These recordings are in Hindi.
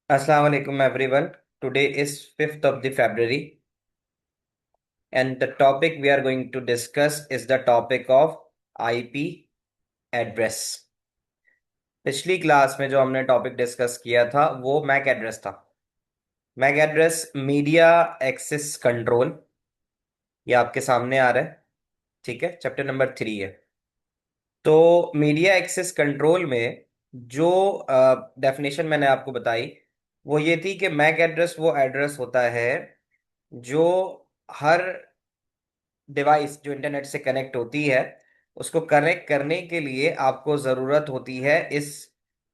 Assalamu alaikum everyone. Today is 5th of the February and the topic we are going to discuss is the topic of IP address. पिछली क्लास में जो हमने टॉपिक डिस्कस किया था वो मैक एड्रेस था। MAC address media access control, ये आपके सामने आ रहा है। ठीक है, चैप्टर नंबर 3 है। तो मीडिया एक्सेस कंट्रोल में जो डेफिनेशन मैंने आपको बताई वो ये थी कि मैक एड्रेस वो एड्रेस होता है जो हर डिवाइस जो इंटरनेट से कनेक्ट होती है उसको कनेक्ट करने के लिए आपको ज़रूरत होती है इस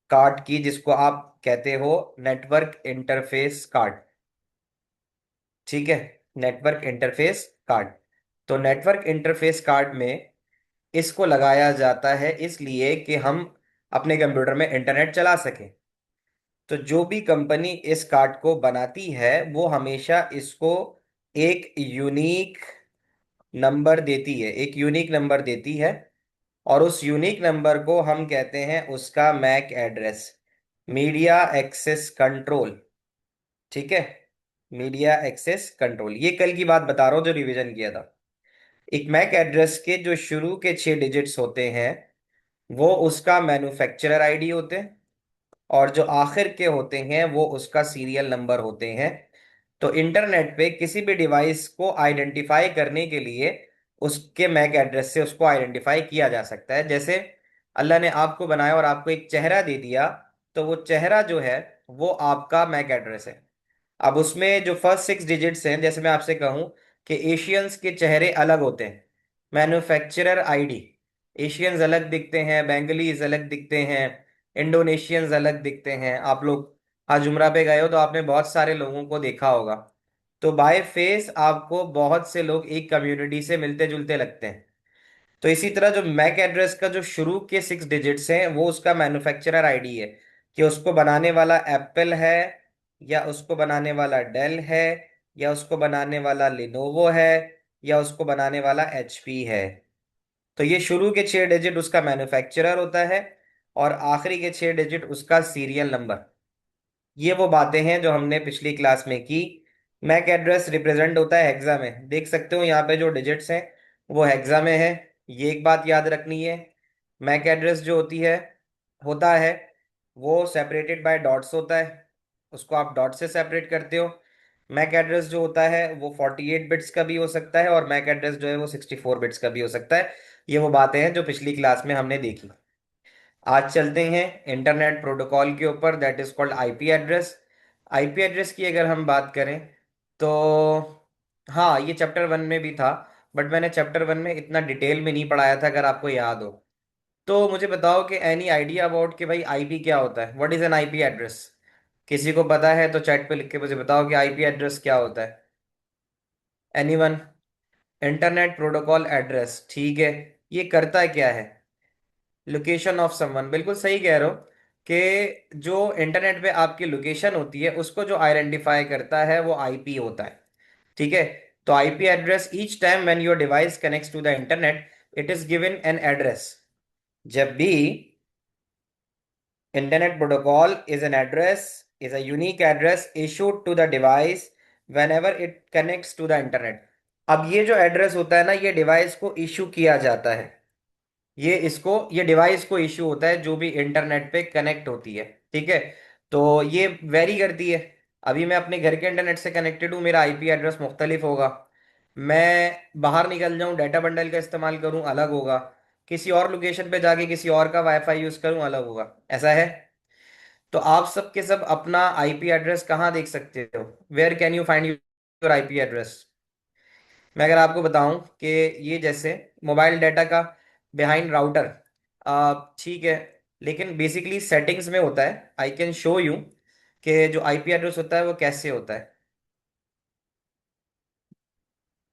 कार्ड की, जिसको आप कहते हो नेटवर्क इंटरफेस कार्ड। ठीक है, नेटवर्क इंटरफेस कार्ड। तो नेटवर्क इंटरफेस कार्ड में इसको लगाया जाता है इसलिए कि हम अपने कंप्यूटर में इंटरनेट चला सकें। तो जो भी कंपनी इस कार्ड को बनाती है वो हमेशा इसको एक यूनिक नंबर देती है, एक यूनिक नंबर देती है। और उस यूनिक नंबर को हम कहते हैं उसका MAC address, media access control. ठीक है, मीडिया एक्सेस कंट्रोल, ये कल की बात बता रहा हूं जो रिवीजन किया था। एक मैक एड्रेस के जो शुरू के 6 डिजिट्स होते हैं वो उसका मैन्युफैक्चरर आईडी होते हैं, और जो आखिर के होते हैं वो उसका सीरियल नंबर होते हैं। तो इंटरनेट पे किसी भी डिवाइस को आइडेंटिफाई करने के लिए उसके मैक एड्रेस से उसको आइडेंटिफाई किया जा सकता है। जैसे अल्लाह ने आपको बनाया और आपको एक चेहरा दे दिया, तो वो चेहरा जो है वो आपका मैक एड्रेस है। अब उसमें जो फर्स्ट 6 डिजिट्स हैं, जैसे मैं आपसे कहूं कि एशियंस के चेहरे अलग होते हैं, मैन्युफैक्चरर आईडी, एशियंस अलग दिखते हैं, बेंगलीज अलग दिखते हैं, इंडोनेशियंस अलग दिखते हैं। आप लोग आज उम्रा पे गए हो तो आपने बहुत सारे लोगों को देखा होगा। तो बाय फेस आपको बहुत से लोग एक कम्युनिटी से मिलते जुलते लगते हैं। तो इसी तरह जो मैक एड्रेस का जो शुरू के 6 डिजिट्स हैं वो उसका मैन्युफैक्चरर आईडी है, कि उसको बनाने वाला एप्पल है, या उसको बनाने वाला डेल है, या उसको बनाने वाला लिनोवो है, या उसको बनाने वाला एचपी है। तो ये शुरू के 6 डिजिट उसका मैन्युफैक्चरर होता है और आखिरी के 6 डिजिट उसका सीरियल नंबर। ये वो बातें हैं जो हमने पिछली क्लास में की। मैक एड्रेस रिप्रेजेंट होता है हेक्सा में, देख सकते हो यहाँ पे जो डिजिट्स हैं वो हेक्सा में है। ये एक बात याद रखनी है। मैक एड्रेस जो होता है वो सेपरेटेड बाय डॉट्स होता है, उसको आप डॉट से सेपरेट करते हो। मैक एड्रेस जो होता है वो 48 बिट्स का भी हो सकता है और मैक एड्रेस जो है वो 64 बिट्स का भी हो सकता है। ये वो बातें हैं जो पिछली क्लास में हमने देखी। आज चलते हैं इंटरनेट प्रोटोकॉल के ऊपर, that is called IP address. IP address की अगर हम बात करें तो हाँ, ये चैप्टर 1 में भी था, बट मैंने चैप्टर 1 में इतना डिटेल में नहीं पढ़ाया था, अगर आपको याद हो। तो मुझे बताओ कि एनी आइडिया अबाउट कि भाई आईपी क्या होता है, what is an IP address? किसी को पता है तो चैट पे लिख के मुझे बताओ कि आईपी एड्रेस क्या होता है। एनीवन? इंटरनेट प्रोटोकॉल एड्रेस, ठीक है। ये करता क्या है? लोकेशन ऑफ समवन, बिल्कुल सही कह रहे हो कि जो इंटरनेट पे आपकी लोकेशन होती है उसको जो आइडेंटिफाई करता है वो आईपी होता है। ठीक है। तो IP address, each time when your device connects to the internet it is given an address. जब भी internet protocol is an address, is a unique address issued to the device whenever it connects to the internet। अब ये जो एड्रेस होता है ना, ये डिवाइस को इशू किया जाता है। ये डिवाइस को इशू होता है जो भी इंटरनेट पे कनेक्ट होती है। ठीक है। तो ये वेरी करती है। अभी मैं अपने घर के इंटरनेट से कनेक्टेड हूँ, मेरा आईपी एड्रेस मुख्तलिफ होगा। मैं बाहर निकल जाऊं, डाटा बंडल का इस्तेमाल करूं, अलग होगा। किसी और लोकेशन पे जाके किसी और का वाईफाई यूज करूं, अलग होगा। ऐसा है। तो आप सब के सब अपना आईपी एड्रेस कहाँ देख सकते हो? Where can you find your IP address? मैं अगर आपको बताऊं कि ये जैसे मोबाइल डाटा का बिहाइंड राउटर, ठीक है, लेकिन बेसिकली सेटिंग्स में होता है। आई कैन शो यू कि जो आईपी एड्रेस होता है वो कैसे होता है।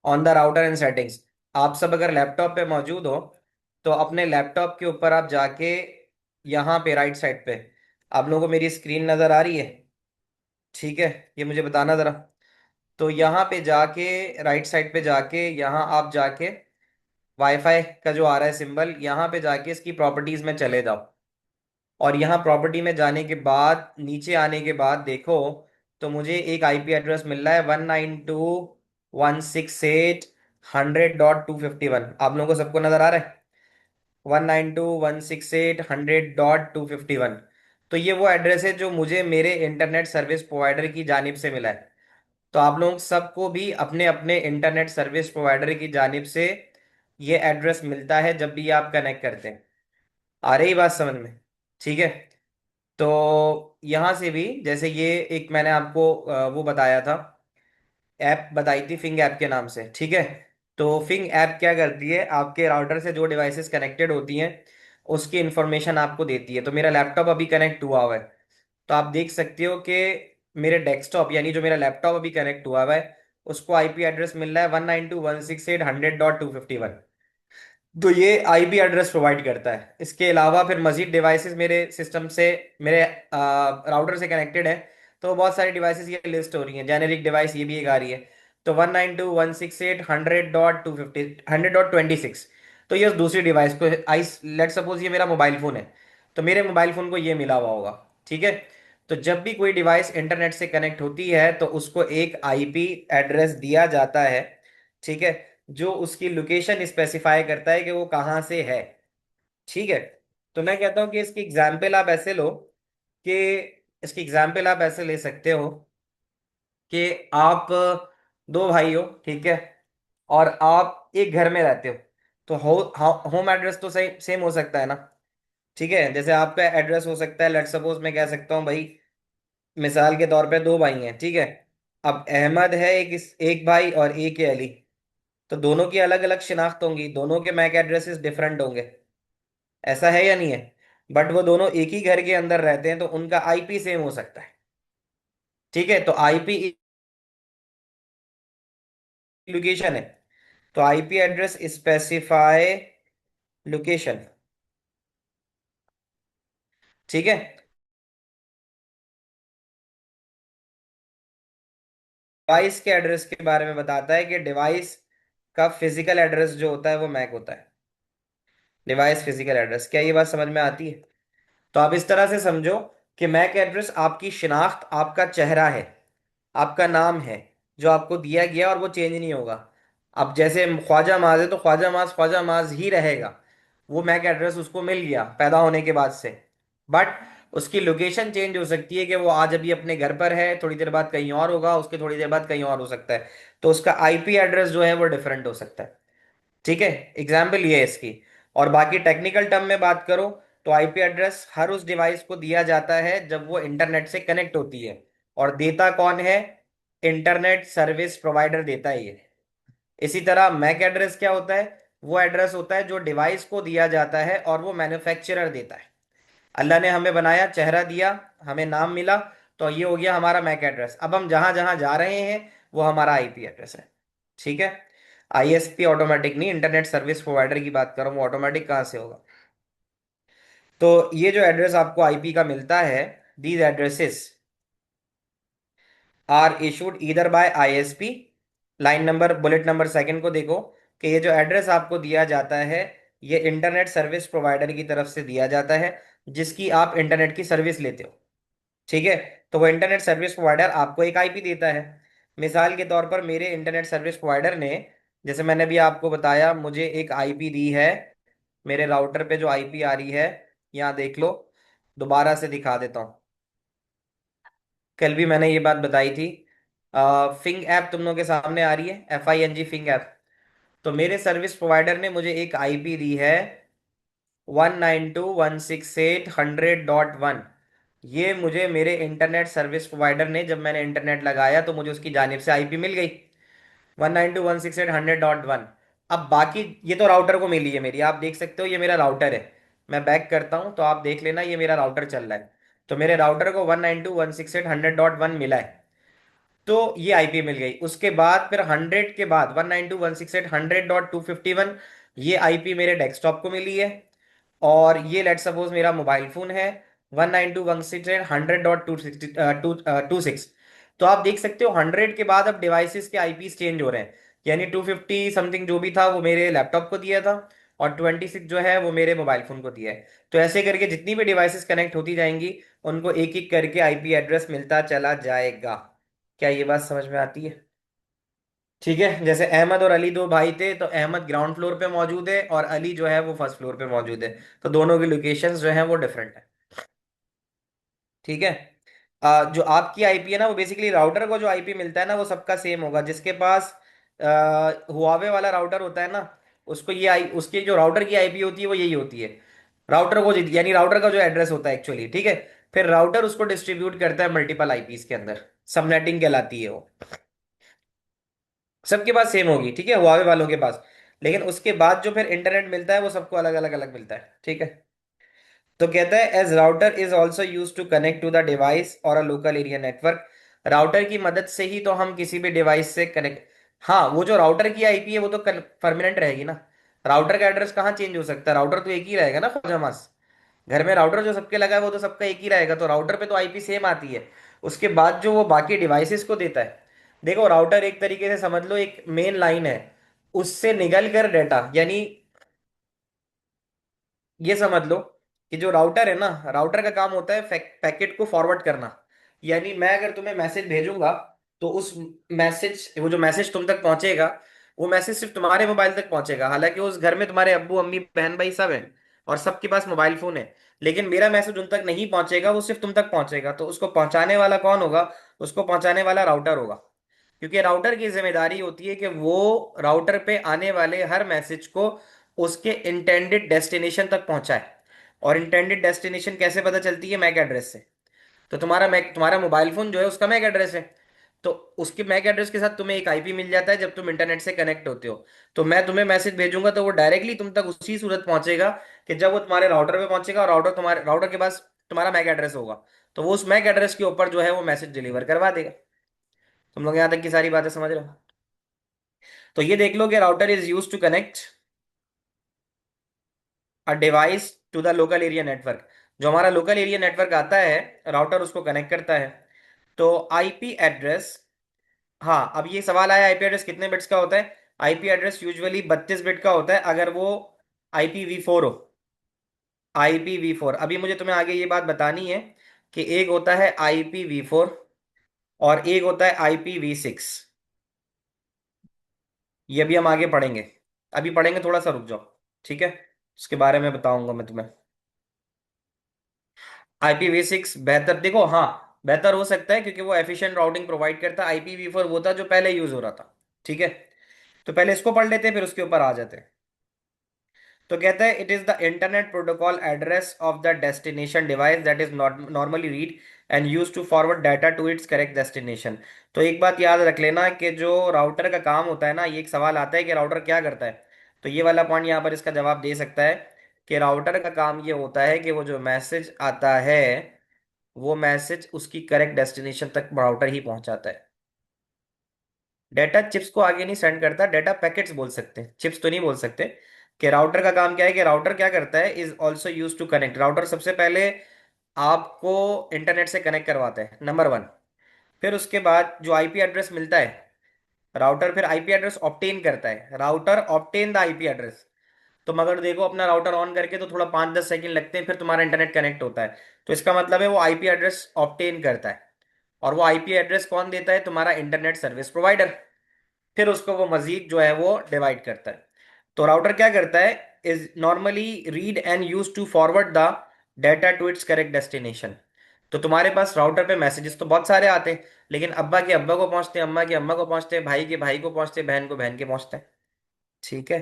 On the router and settings, आप सब अगर लैपटॉप पे मौजूद हो तो अपने लैपटॉप के ऊपर आप जाके यहाँ पे राइट साइड पे, आप लोगों को मेरी स्क्रीन नजर आ रही है? ठीक है, ये मुझे बताना जरा। तो यहाँ पे जाके, राइट साइड पे जाके, यहाँ आप जाके वाईफाई का जो आ रहा है सिंबल, यहाँ पे जाके इसकी प्रॉपर्टीज में चले जाओ। और यहाँ प्रॉपर्टी में जाने के बाद नीचे आने के बाद देखो, तो मुझे एक आईपी एड्रेस मिल रहा है 192.168.100.251। आप लोगों को सबको नजर आ रहा है? 192.168.100.251। तो ये वो एड्रेस है जो मुझे मेरे इंटरनेट सर्विस प्रोवाइडर की जानिब से मिला है। तो आप लोग सबको भी अपने अपने इंटरनेट सर्विस प्रोवाइडर की जानिब से ये एड्रेस मिलता है जब भी आप कनेक्ट करते हैं। आ रही बात समझ में? ठीक है। तो यहाँ से भी जैसे ये एक मैंने आपको वो बताया था, ऐप बताई थी फिंग ऐप के नाम से, ठीक है। तो फिंग ऐप क्या करती है, आपके राउटर से जो डिवाइसेस कनेक्टेड होती हैं उसकी इंफॉर्मेशन आपको देती है। तो मेरा लैपटॉप अभी कनेक्ट हुआ हुआ है, तो आप देख सकते हो कि मेरे डेस्कटॉप यानी जो मेरा लैपटॉप अभी कनेक्ट हुआ हुआ है उसको आईपी एड्रेस मिल रहा है 192.168.100.251। तो ये आईपी एड्रेस प्रोवाइड करता है। इसके अलावा फिर मजीद डिवाइसेस मेरे सिस्टम से, मेरे राउटर से कनेक्टेड है। तो बहुत सारी डिवाइसेस ये लिस्ट हो रही हैं, जेनेरिक डिवाइस ये भी एक आ रही है। तो 192.168.100.100.26। तो ये उस दूसरी डिवाइस को, आई लेट सपोज ये मेरा मोबाइल फोन है, तो मेरे मोबाइल फोन को ये मिला हुआ होगा। ठीक है। तो जब भी कोई डिवाइस इंटरनेट से कनेक्ट होती है तो उसको एक आईपी एड्रेस दिया जाता है, ठीक है, जो उसकी लोकेशन स्पेसिफाई करता है कि वो कहाँ से है। ठीक है। तो मैं कहता हूँ कि इसकी एग्जाम्पल आप ऐसे लो कि इसकी एग्जाम्पल आप ऐसे ले सकते हो कि आप दो भाई हो, ठीक है, और आप एक घर में रहते हो। तो होम एड्रेस तो सही सेम हो सकता है ना? ठीक है। जैसे आपका एड्रेस हो सकता है, लेट सपोज मैं कह सकता हूँ भाई, मिसाल के तौर पे दो भाई हैं, ठीक है। अब अहमद है एक भाई और एक है अली। तो दोनों की अलग अलग शिनाख्त होंगी, दोनों के मैक एड्रेसेस डिफरेंट होंगे। ऐसा है या नहीं है? बट वो दोनों एक ही घर के अंदर रहते हैं तो उनका आईपी सेम हो सकता है। ठीक है। तो आईपी लोकेशन है। तो आईपी एड्रेस स्पेसिफाई लोकेशन। ठीक है। डिवाइस के एड्रेस के बारे में बताता है कि डिवाइस का फिजिकल एड्रेस जो होता है वो मैक होता है। डिवाइस फिजिकल एड्रेस, क्या ये बात समझ में आती है? तो आप इस तरह से समझो कि मैक एड्रेस आपकी शिनाख्त, आपका चेहरा है, आपका नाम है, जो आपको दिया गया और वो चेंज नहीं होगा। अब जैसे ख्वाजा माज है तो ख्वाजा माज ही रहेगा। वो मैक एड्रेस उसको मिल गया पैदा होने के बाद से। बट उसकी लोकेशन चेंज हो सकती है कि वो आज अभी अपने घर पर है, थोड़ी देर बाद कहीं और होगा, उसके थोड़ी देर बाद कहीं और हो सकता है। तो उसका आईपी एड्रेस जो है वो डिफरेंट हो सकता है। ठीक है। एग्जाम्पल ये है इसकी। और बाकी टेक्निकल टर्म में बात करो तो आईपी एड्रेस हर उस डिवाइस को दिया जाता है जब वो इंटरनेट से कनेक्ट होती है। और देता कौन है? इंटरनेट सर्विस प्रोवाइडर देता है ये। इसी तरह मैक एड्रेस क्या होता है? वो एड्रेस होता है जो डिवाइस को दिया जाता है और वो मैन्युफैक्चरर देता है। अल्लाह ने हमें बनाया, चेहरा दिया, हमें नाम मिला, तो ये हो गया हमारा मैक एड्रेस। अब हम जहां जहां जा रहे हैं वो हमारा आईपी एड्रेस है। ठीक है। आईएसपी ऑटोमेटिक नहीं, इंटरनेट सर्विस प्रोवाइडर की बात कर रहा हूँ, वो ऑटोमेटिक कहाँ से होगा? तो ये जो एड्रेस आपको आईपी का मिलता है, these addresses are issued either by ISP. Line number, bullet number second को देखो कि ये जो एड्रेस आपको दिया जाता है ये इंटरनेट सर्विस प्रोवाइडर की तरफ से दिया जाता है जिसकी आप इंटरनेट की सर्विस लेते हो। ठीक है। तो वो इंटरनेट सर्विस प्रोवाइडर आपको एक आईपी देता है। मिसाल के तौर पर मेरे इंटरनेट सर्विस प्रोवाइडर ने, जैसे मैंने भी आपको बताया, मुझे एक आईपी दी है। मेरे राउटर पे जो आईपी आ रही है, यहाँ देख लो, दोबारा से दिखा देता हूँ। कल भी मैंने ये बात बताई थी। फिंग ऐप तुम लोगों के सामने आ रही है, FING फिंग ऐप। तो मेरे सर्विस प्रोवाइडर ने मुझे एक आईपी दी है 192.168.100.1। ये मुझे मेरे इंटरनेट सर्विस प्रोवाइडर ने, जब मैंने इंटरनेट लगाया तो मुझे उसकी जानिब से आईपी मिल गई 192.168.100.1। अब बाकी ये तो राउटर को मिली है मेरी, आप देख सकते हो ये मेरा राउटर है। मैं बैक करता हूं तो आप देख लेना, ये मेरा राउटर चल रहा है। तो मेरे राउटर को 192.168.100.1 मिला है। तो ये आईपी मिल गई। उसके बाद फिर 100 के बाद 192.168.100.251 ये आईपी मेरे डेस्कटॉप को मिली है। और ये लेट सपोज मेरा मोबाइल फोन है 192.168.100.266। तो आप देख सकते हो 100 के बाद अब डिवाइसेस के आईपीस चेंज हो रहे हैं। यानी 250 समथिंग जो भी था वो मेरे लैपटॉप को दिया था, और 26 जो है वो मेरे मोबाइल फोन को दिया है। तो ऐसे करके जितनी भी डिवाइसेस कनेक्ट होती जाएंगी, उनको एक एक करके आईपी एड्रेस मिलता चला जाएगा। क्या ये बात समझ में आती है? ठीक है, जैसे अहमद और अली दो भाई थे, तो अहमद ग्राउंड फ्लोर पे मौजूद है और अली जो है वो फर्स्ट फ्लोर पे मौजूद है। तो दोनों की लोकेशंस जो है वो डिफरेंट है। ठीक है। जो आपकी आईपी है ना, वो बेसिकली राउटर को जो आईपी मिलता है ना, वो सबका सेम होगा। जिसके पास हुआवे वाला राउटर होता है ना, उसको ये आई उसके जो राउटर की आईपी होती है वो यही होती है। राउटर को यानी राउटर का जो एड्रेस होता है एक्चुअली, ठीक है। फिर राउटर उसको डिस्ट्रीब्यूट करता है मल्टीपल आईपीस के अंदर। सबनेटिंग कहलाती है वो। सबके पास सेम होगी, ठीक है, हुआवे वालों के पास। लेकिन उसके बाद जो फिर इंटरनेट मिलता है वो सबको अलग अलग अलग मिलता है, ठीक है। तो कहता है as router is also use to connect to the device और a local area network. Router की मदद से ही तो हम किसी भी डिवाइस से कनेक्ट। हाँ, वो जो राउटर की आईपी है वो तो परमानेंट रहेगी ना। राउटर का एड्रेस कहाँ चेंज हो सकता है? राउटर तो एक ही रहेगा ना ख्वाजा मास। घर में राउटर जो सबके लगा है वो तो सबका एक ही रहेगा, तो राउटर पे तो आईपी सेम आती है। उसके बाद जो वो बाकी डिवाइसेस को देता है, देखो राउटर एक तरीके से समझ लो एक मेन लाइन है। उससे निकल कर डाटा, यानी ये समझ लो कि जो राउटर है ना, राउटर का काम होता है पैकेट को फॉरवर्ड करना। यानी मैं अगर तुम्हें मैसेज भेजूंगा, तो उस मैसेज वो जो मैसेज तुम तक पहुंचेगा, वो मैसेज सिर्फ तुम्हारे मोबाइल तक पहुंचेगा। हालांकि उस घर में तुम्हारे अब्बू अम्मी बहन भाई सब हैं और सबके पास मोबाइल फोन है। लेकिन मेरा मैसेज उन तक नहीं पहुंचेगा, वो सिर्फ तुम तक पहुंचेगा। तो उसको पहुंचाने वाला कौन होगा? उसको पहुंचाने वाला राउटर होगा। क्योंकि राउटर की जिम्मेदारी होती है कि वो राउटर पे आने वाले हर मैसेज को उसके इंटेंडेड डेस्टिनेशन तक पहुंचाए। और इंटेंडेड डेस्टिनेशन कैसे पता चलती है? मैक एड्रेस से। तो तुम्हारा मोबाइल फोन जो है उसका मैक एड्रेस है। तो उसके मैक एड्रेस के साथ तुम्हें एक आईपी मिल जाता है जब तुम इंटरनेट से कनेक्ट होते हो। तो मैं तुम्हें मैसेज भेजूंगा तो वो डायरेक्टली तुम तक उसी सूरत पहुंचेगा कि जब वो तुम्हारे राउटर पे पहुंचेगा और राउटर के पास तुम्हारा मैक एड्रेस होगा। तो वो उस मैक एड्रेस के ऊपर जो है वो मैसेज डिलीवर करवा देगा। तुम लोग यहाँ तक की सारी बातें समझ रहे हो? तो ये देख लो कि router is use to connect a device to the local area network. जो हमारा लोकल एरिया नेटवर्क आता है, राउटर उसको कनेक्ट करता है। तो आईपी एड्रेस, हाँ अब ये सवाल आया आईपी एड्रेस कितने बिट्स का होता है? आईपी एड्रेस यूजुअली 32 बिट का होता है अगर वो IPv4 हो। IPv4, अभी मुझे तुम्हें आगे ये बात बतानी है कि एक होता है IPv4 और एक होता है IPv6। ये भी हम आगे पढ़ेंगे। अभी पढ़ेंगे, थोड़ा सा रुक जाओ, ठीक है। उसके बारे में बताऊंगा मैं तुम्हें। IPv6 बेहतर, देखो हाँ, बेहतर हो सकता है क्योंकि वो एफिशिएंट राउटिंग प्रोवाइड करता है। IPv4 वो था जो पहले यूज हो रहा था, ठीक है। तो पहले इसको पढ़ लेते हैं फिर उसके ऊपर आ जाते हैं। तो कहता है it is the internet protocol address of the destination device that is not normally read and use to forward data to its correct destination. तो एक बात याद रख लेना कि जो राउटर का काम होता है ना, ये एक सवाल आता है कि राउटर क्या करता है। तो ये वाला पॉइंट यहाँ पर इसका जवाब दे सकता है कि राउटर का काम ये होता है कि वो जो मैसेज आता है, वो मैसेज उसकी करेक्ट डेस्टिनेशन तक राउटर ही पहुंचाता है। डेटा चिप्स को आगे नहीं सेंड करता, डेटा पैकेट्स बोल सकते हैं, चिप्स तो नहीं बोल सकते। कि राउटर का काम क्या है, कि राउटर क्या करता है, is also use to connect. Router सबसे पहले आपको इंटरनेट से कनेक्ट करवाता है, नंबर वन। फिर उसके बाद जो आईपी एड्रेस मिलता है, राउटर फिर आईपी एड्रेस ऑप्टेन करता है। Router obtain the IP address. तो मगर देखो अपना राउटर ऑन करके तो थोड़ा 5-10 सेकंड लगते हैं, फिर तुम्हारा इंटरनेट कनेक्ट होता है। तो इसका मतलब है वो आईपी एड्रेस ऑप्टेन करता है। और वो आईपी एड्रेस कौन देता है? तुम्हारा इंटरनेट सर्विस प्रोवाइडर। फिर उसको वो मजीद जो है वो डिवाइड करता है। तो राउटर क्या करता है, is normally read and use to forward the data to its correct destination. तो तुम्हारे पास राउटर पे मैसेजेस तो बहुत सारे आते हैं, लेकिन अब्बा के अब्बा को पहुंचते हैं, अम्मा के अम्मा को पहुंचते हैं, भाई के भाई को पहुंचते हैं, बहन को बहन के पहुंचते हैं, ठीक है।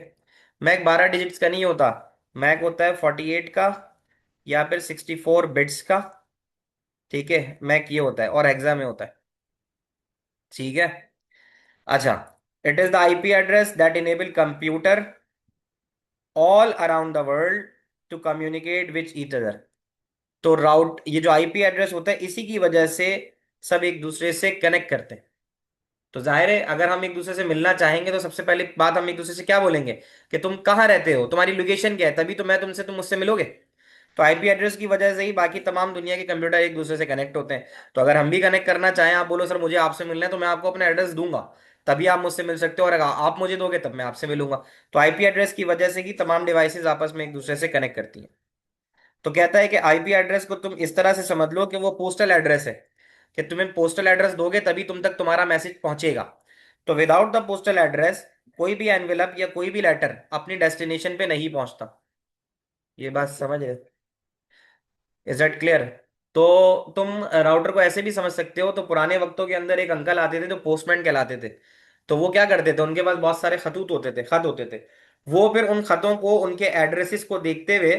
मैक 12 डिजिट्स का नहीं होता। मैक होता है 48 का या फिर 64 बिट्स का, ठीक है। मैक ये होता है और हेक्सा में होता है, ठीक है। अच्छा, it is the IP address that enable computer all around the world to communicate which each other. तो राउट ये जो आईपी एड्रेस होता है, इसी की वजह से सब एक दूसरे से कनेक्ट करते हैं। तो जाहिर है अगर हम एक दूसरे से मिलना चाहेंगे तो सबसे पहली बात हम एक दूसरे से क्या बोलेंगे? कि तुम कहाँ रहते हो, तुम्हारी लोकेशन क्या है, तभी तो मैं तुमसे तुम मुझसे मिलोगे। तो आईपी एड्रेस की वजह से ही बाकी तमाम दुनिया के कंप्यूटर एक दूसरे से कनेक्ट होते हैं। तो अगर हम भी कनेक्ट करना चाहें, आप बोलो सर मुझे आपसे मिलना है, तो मैं आपको अपना एड्रेस दूंगा। तभी आप मुझसे मिल सकते हो, और अगर आप मुझे दोगे तब मैं आपसे मिलूंगा। तो आईपी एड्रेस की वजह से ही तमाम डिवाइसेस आपस में एक दूसरे से कनेक्ट करती हैं। तो कहता है कि आईपी एड्रेस को तुम इस तरह से समझ लो कि वो पोस्टल एड्रेस है, कि तुम्हें पोस्टल एड्रेस दोगे तभी तुम तक तुम्हारा मैसेज पहुंचेगा। तो विदाउट द पोस्टल एड्रेस कोई भी एनवेलप या कोई भी लेटर अपनी डेस्टिनेशन पे नहीं पहुंचता। ये बात समझ रहे? Is that clear? तो तुम राउटर को ऐसे भी समझ सकते हो, तो पुराने वक्तों के अंदर एक अंकल आते थे जो पोस्टमैन कहलाते थे। तो वो क्या करते थे, उनके पास बहुत सारे खतूत होते थे, खत होते थे। वो फिर उन खतों को, उनके एड्रेसेस को देखते हुए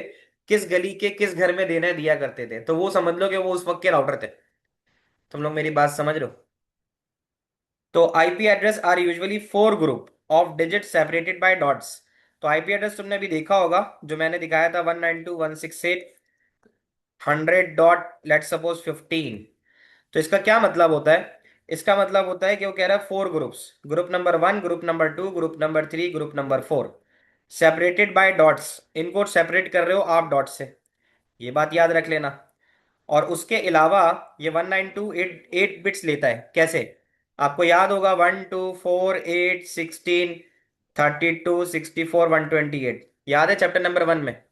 किस गली के किस घर में देने दिया करते थे। तो वो समझ लो कि वो उस वक्त के राउटर थे। तुम लोग मेरी बात समझ रहे हो? तो IP address are usually four group of digit separated by dots. तो आईपी एड्रेस तुमने अभी देखा होगा, जो मैंने दिखाया था 192.168.100.लेट्स सपोज 15। तो इसका क्या मतलब होता है? इसका मतलब होता है कि वो कह रहा है four groups, group number 1, group number 2, group number 3, group number 4, separated by dots. इनको सेपरेट कर रहे हो आप डॉट से, ये बात याद रख लेना। और उसके अलावा ये 192.8 बिट्स लेता है। कैसे? आपको याद होगा 1, 2, 4, 8, 16, 32, 64, 128, याद है चैप्टर नंबर 1 में?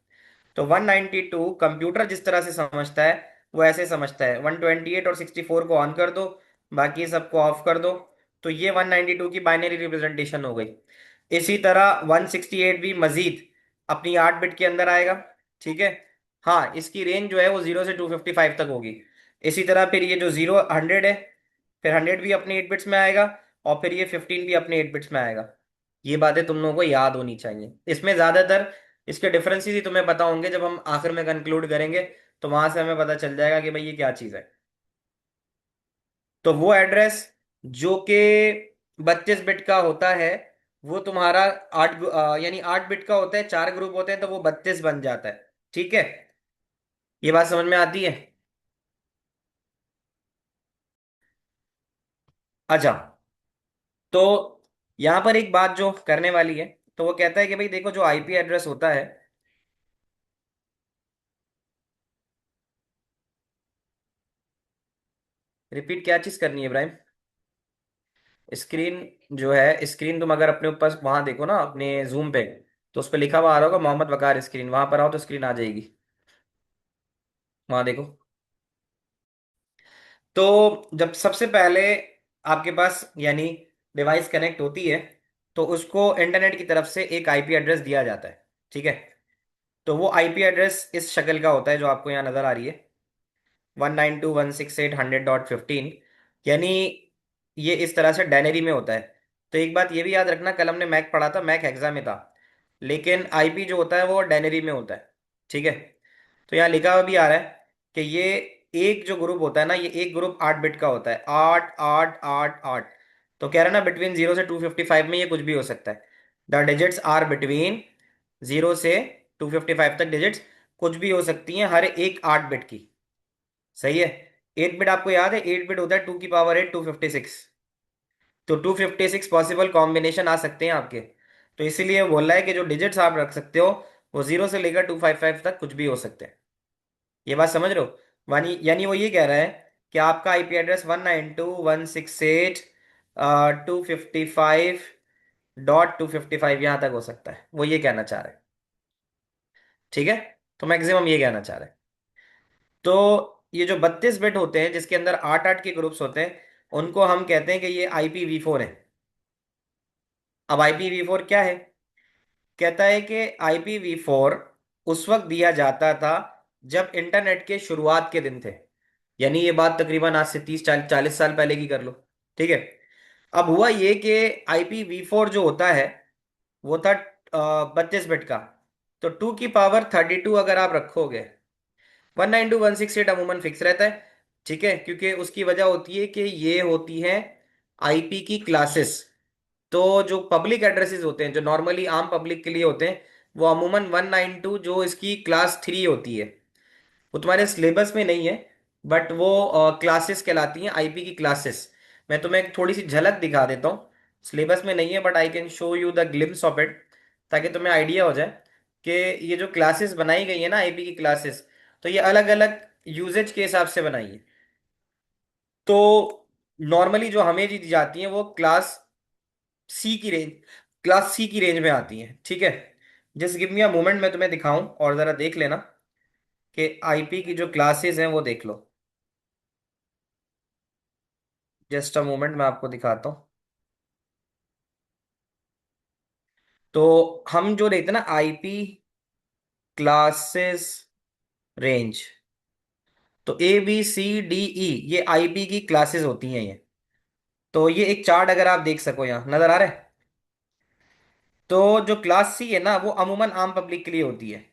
तो 192 कंप्यूटर जिस तरह से समझता है वो ऐसे समझता है, 128 और 64 को ऑन कर दो, बाकी सबको ऑफ कर दो। तो ये 192 की बाइनरी रिप्रेजेंटेशन हो गई। इसी तरह 168 भी मजीद अपनी 8 बिट के अंदर आएगा। ठीक है। हाँ, इसकी रेंज जो है वो 0 से 255 तक होगी। इसी तरह फिर ये जो 100 है, फिर 100 भी अपने 8 बिट्स में आएगा, और फिर ये 15 भी अपने 8 बिट्स में आएगा। ये बातें तुम लोगों को याद होनी चाहिए। इसमें ज्यादातर इसके डिफरेंसेस ही तुम्हें पता होंगे, जब हम आखिर में कंक्लूड करेंगे तो वहां से हमें पता चल जाएगा कि भाई ये क्या चीज है। तो वो एड्रेस जो कि 32 बिट का होता है, वो तुम्हारा यानी 8 बिट का होता है, 4 ग्रुप होते हैं, तो वो 32 बन जाता है। ठीक है। ये बात समझ में आती है? अच्छा। तो यहां पर एक बात जो करने वाली है, तो वो कहता है कि भाई देखो, जो आईपी एड्रेस होता है, रिपीट क्या चीज करनी है इब्राहिम? स्क्रीन जो है, स्क्रीन तुम अगर अपने ऊपर वहां देखो ना, अपने जूम पे, तो उस पर लिखा हुआ आ रहा होगा मोहम्मद वकार स्क्रीन, वहां पर आओ तो स्क्रीन आ जाएगी। वहां देखो। तो जब सबसे पहले आपके पास यानी डिवाइस कनेक्ट होती है, तो उसको इंटरनेट की तरफ से एक आईपी एड्रेस दिया जाता है। ठीक है। तो वो आईपी एड्रेस इस शक्ल का होता है जो आपको यहाँ नजर आ रही है, 192.168.100.15। यानी ये इस तरह से डायनरी में होता है। तो एक बात ये भी याद रखना, कल हमने मैक पढ़ा था, मैक हेक्सा में था, लेकिन आईपी जो होता है वो डायनरी में होता है। ठीक है। तो यहाँ लिखा हुआ भी आ रहा है कि ये एक जो ग्रुप होता है ना, ये एक ग्रुप 8 बिट का होता है, 8 8 8 8। तो कह रहा है ना, बिटवीन 0 से 255 में ये कुछ भी हो सकता है। द डिजिट्स आर बिटवीन 0 से 255 तक डिजिट्स कुछ भी हो सकती हैं, हर एक 8 बिट की। सही है। 8 बिट आपको याद है, 8 बिट होता है 2 की पावर 8, 256। तो 256 पॉसिबल कॉम्बिनेशन आ सकते हैं आपके। तो इसीलिए बोल रहा है कि जो डिजिट्स आप रख सकते हो वो 0 से लेकर 255 तक कुछ भी हो सकते हैं। ये बात समझ रहे हो? यानी यानी वो ये कह रहा है कि आपका आईपी एड्रेस 192.168.255.255 यहाँ तक हो सकता है, वो ये कहना चाह रहे हैं। ठीक है। तो मैक्सिमम ये कहना चाह रहे हैं। तो ये जो 32 बिट होते हैं, जिसके अंदर 8 8 के ग्रुप्स होते हैं, उनको हम कहते हैं कि ये IPv4 है। अब IPv4 क्या है? कहता है कि IPv4 उस वक्त दिया जाता था जब इंटरनेट के शुरुआत के दिन थे। यानी ये बात तकरीबन आज से 30 40 साल पहले की कर लो। ठीक है। अब हुआ ये कि IPv4 जो होता है वो था 32 बिट का। तो 2 की पावर 32 अगर आप रखोगे, 192.168 अमूमन फिक्स रहता है। ठीक है, क्योंकि उसकी वजह होती है कि ये होती है आईपी की क्लासेस। तो जो पब्लिक एड्रेसेस होते हैं, जो नॉर्मली आम पब्लिक के लिए होते हैं, वो अमूमन 192 जो इसकी क्लास 3 होती है, वो तुम्हारे सिलेबस में नहीं है, बट वो क्लासेस कहलाती हैं, आईपी की क्लासेस। मैं तुम्हें एक थोड़ी सी झलक दिखा देता हूँ। सिलेबस में नहीं है, but I can show you the glimpse of it, ताकि तुम्हें आइडिया हो जाए कि ये जो क्लासेस बनाई गई है ना, आईपी की क्लासेस, तो ये अलग अलग यूजेज के हिसाब से बनाई है। तो नॉर्मली जो हमें दी जाती है वो क्लास सी की रेंज, क्लास सी की रेंज में आती है, ठीक है। Just give me a moment, मैं तुम्हें दिखाऊं और जरा देख लेना कि आईपी की जो क्लासेस हैं वो देख लो। जस्ट अ मोमेंट, मैं आपको दिखाता हूँ। तो हम जो देखते हैं ना आईपी क्लासेस रेंज, तो A B C D E, ये आईपी की क्लासेस होती हैं ये। तो ये एक चार्ट अगर आप देख सको, यहाँ नजर आ रहा है। तो जो क्लास सी है ना, वो अमूमन आम पब्लिक के लिए होती है,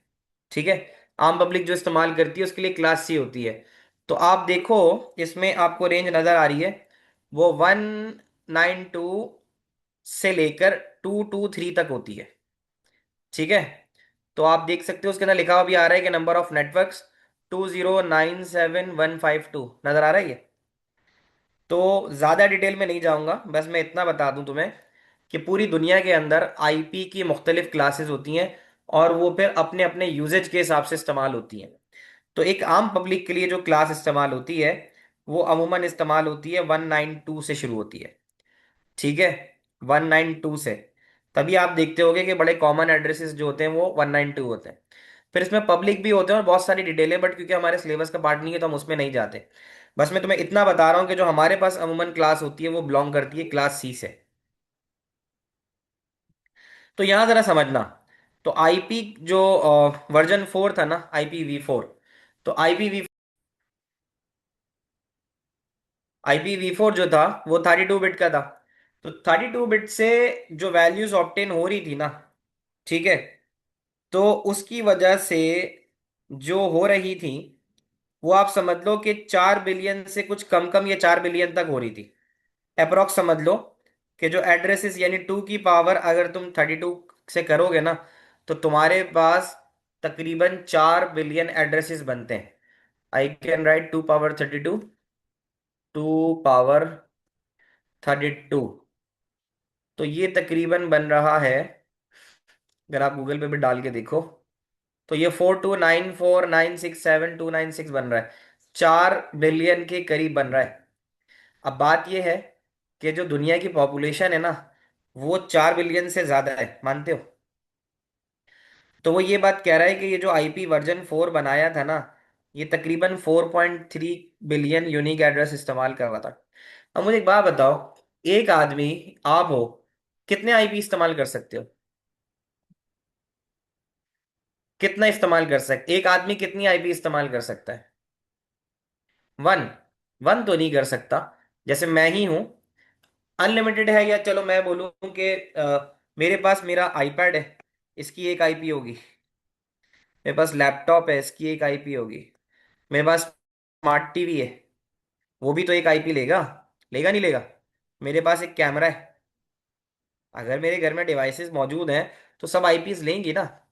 ठीक है। आम पब्लिक जो इस्तेमाल करती है उसके लिए क्लास सी होती है। तो आप देखो, इसमें आपको रेंज नजर आ रही है, वो 192 से लेकर 223 तक होती है, ठीक है। तो आप देख सकते हो उसके अंदर लिखा हुआ भी आ रहा है कि नंबर ऑफ नेटवर्क्स 2097152, नजर आ रहा है ये। तो ज़्यादा डिटेल में नहीं जाऊंगा, बस मैं इतना बता दूं तुम्हें कि पूरी दुनिया के अंदर आईपी की मुख्तलिफ क्लासेस होती हैं, और वो फिर अपने अपने यूजेज के हिसाब से इस्तेमाल होती हैं। तो एक आम पब्लिक के लिए जो क्लास इस्तेमाल होती है, वो अमूमन इस्तेमाल होती है 192 से शुरू होती है, ठीक है। 192 से। तभी आप देखते होगे कि बड़े कॉमन एड्रेसेस जो होते हैं वो 192 होते हैं। फिर इसमें पब्लिक भी होते हैं और बहुत सारी डिटेलें, बट क्योंकि हमारे सिलेबस का पार्ट नहीं है तो हम उसमें नहीं जाते। बस मैं तुम्हें इतना बता रहा हूँ कि जो हमारे पास अमूमन क्लास होती है वो बिलोंग करती है क्लास सी से। तो यहां जरा समझना। तो आईपी जो वर्जन 4 था ना, IPv4, तो IPv4 जो था वो 32 बिट का था। तो 32 बिट से जो वैल्यूज ऑब्टेन हो रही थी ना, ठीक है, तो उसकी वजह से जो हो रही थी, वो आप समझ लो कि 4 बिलियन से कुछ कम कम, ये 4 बिलियन तक हो रही थी अप्रोक्स। समझ लो कि जो एड्रेसेस, यानी 2 की पावर अगर तुम 32 से करोगे ना, तो तुम्हारे पास तकरीबन 4 बिलियन एड्रेसेस बनते हैं। I can write 2 power 32, 2 power 32। तो ये तकरीबन बन रहा है, अगर आप गूगल पे भी डाल के देखो, तो ये 4294967296 बन रहा है। 4 बिलियन के करीब बन रहा है। अब बात यह है कि जो दुनिया की पॉपुलेशन है ना, वो 4 बिलियन से ज्यादा है, मानते हो। तो वो ये बात कह रहा है कि ये जो IP वर्जन 4 बनाया था ना, ये तकरीबन 4.3 बिलियन यूनिक एड्रेस इस्तेमाल कर रहा था। अब मुझे एक बात बताओ, एक आदमी, आप हो, कितने आईपी इस्तेमाल कर सकते हो? कितना इस्तेमाल कर सकते, एक आदमी कितनी आईपी इस्तेमाल कर सकता है? वन। वन तो नहीं कर सकता। जैसे मैं ही हूं, अनलिमिटेड है, या चलो मैं बोलूं कि मेरे पास मेरा आईपैड है, इसकी एक आईपी होगी। मेरे पास लैपटॉप है, इसकी एक आईपी होगी। मेरे पास स्मार्ट टीवी है, वो भी तो एक आईपी लेगा, लेगा नहीं लेगा? मेरे पास एक कैमरा है, अगर मेरे घर में डिवाइसेस मौजूद हैं तो सब आईपीज लेंगी ना,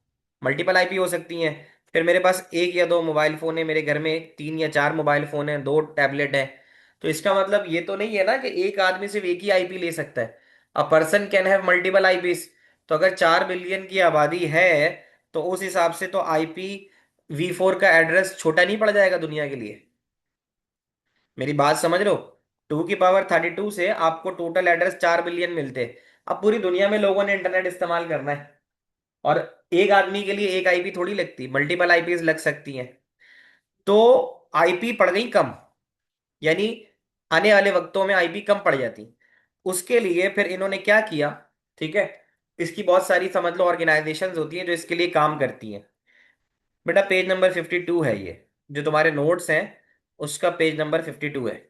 मल्टीपल आईपी हो सकती हैं। फिर मेरे पास एक या दो मोबाइल फोन है, मेरे घर में 3 या 4 मोबाइल फोन है, 2 टैबलेट है। तो इसका मतलब ये तो नहीं है ना कि एक आदमी सिर्फ एक ही आईपी ले सकता है। A person can have multiple IPs. तो अगर 4 बिलियन की आबादी है, तो उस हिसाब से तो IPv4 का एड्रेस छोटा नहीं पड़ जाएगा दुनिया के लिए। मेरी बात समझ रहे हो? 2 की पावर 32 से आपको टोटल एड्रेस 4 बिलियन मिलते हैं। अब पूरी दुनिया में लोगों ने इंटरनेट इस्तेमाल करना है, और एक आदमी के लिए एक आईपी थोड़ी लगती, मल्टीपल आईपीज लग सकती हैं। तो आईपी पड़ गई कम, यानी आने वाले वक्तों में आईपी कम पड़ जाती। उसके लिए फिर इन्होंने क्या किया, ठीक है, इसकी बहुत सारी समझ लो ऑर्गेनाइजेशंस होती हैं जो इसके लिए काम करती हैं। बेटा पेज नंबर 52 है ये, जो तुम्हारे नोट्स हैं उसका पेज नंबर 52 है।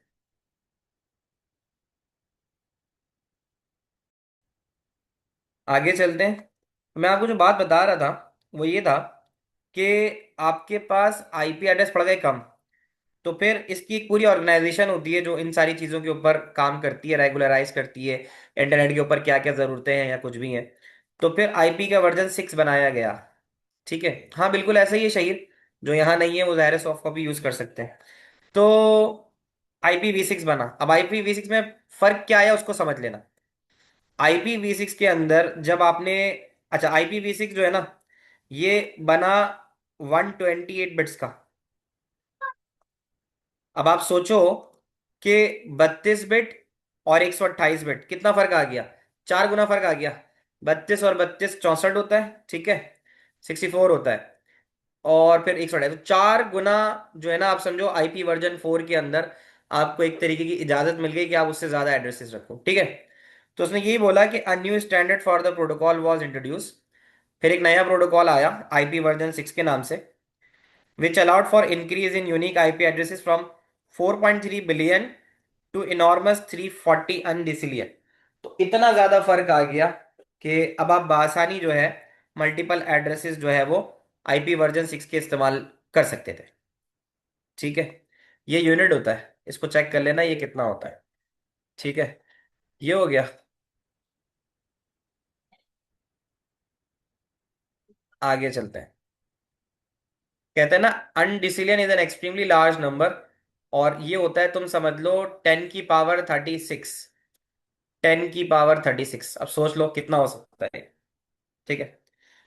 आगे चलते हैं। मैं आपको जो बात बता रहा था वो ये था कि आपके पास आईपी एड्रेस पड़ गए कम, तो फिर इसकी एक पूरी ऑर्गेनाइजेशन होती है जो इन सारी चीज़ों के ऊपर काम करती है, रेगुलराइज करती है इंटरनेट के ऊपर क्या क्या ज़रूरतें हैं या कुछ भी हैं। तो फिर आईपी का वर्जन 6 बनाया गया, ठीक है। हाँ बिल्कुल ऐसा ही है शहीद, जो यहाँ नहीं है वो ज़ाहिर सॉफ्ट कॉपी यूज़ कर सकते हैं। तो IPv6 बना। अब IPv6 में फ़र्क क्या आया उसको समझ लेना। IPv6 के अंदर जब आपने, अच्छा IPv6 जो है ना, ये बना 128 बिट्स का। अब आप सोचो कि 32 बिट और 128 बिट, कितना फर्क आ गया? 4 गुना फर्क आ गया। 32 और 32 64 होता है, ठीक है। 64 होता है। और फिर 100 है, तो 4 गुना जो है ना, आप समझो आईपी वर्जन 4 के अंदर आपको एक तरीके की इजाजत मिल गई कि आप उससे ज्यादा एड्रेसेस रखो, ठीक है। तो उसने यही बोला कि a new standard for the protocol was introduce. फिर एक नया प्रोटोकॉल आया आईपी वर्जन 6 के नाम से, which allowed for increase in unique IP addresses from 4.3 billion to enormous 340 undecillion। तो इतना ज्यादा फर्क आ गया कि अब आप बासानी जो है मल्टीपल एड्रेसेस जो है वो आईपी वर्जन 6 के इस्तेमाल कर सकते थे, ठीक है। ये यूनिट होता है, इसको चेक कर लेना ये कितना होता है, ठीक है। ये हो गया। आगे चलते हैं। कहते हैं ना, undecillion is an extremely large number. और ये होता है, तुम समझ लो 10 की पावर 36। 10 की पावर 36, अब सोच लो कितना हो सकता है, ठीक है।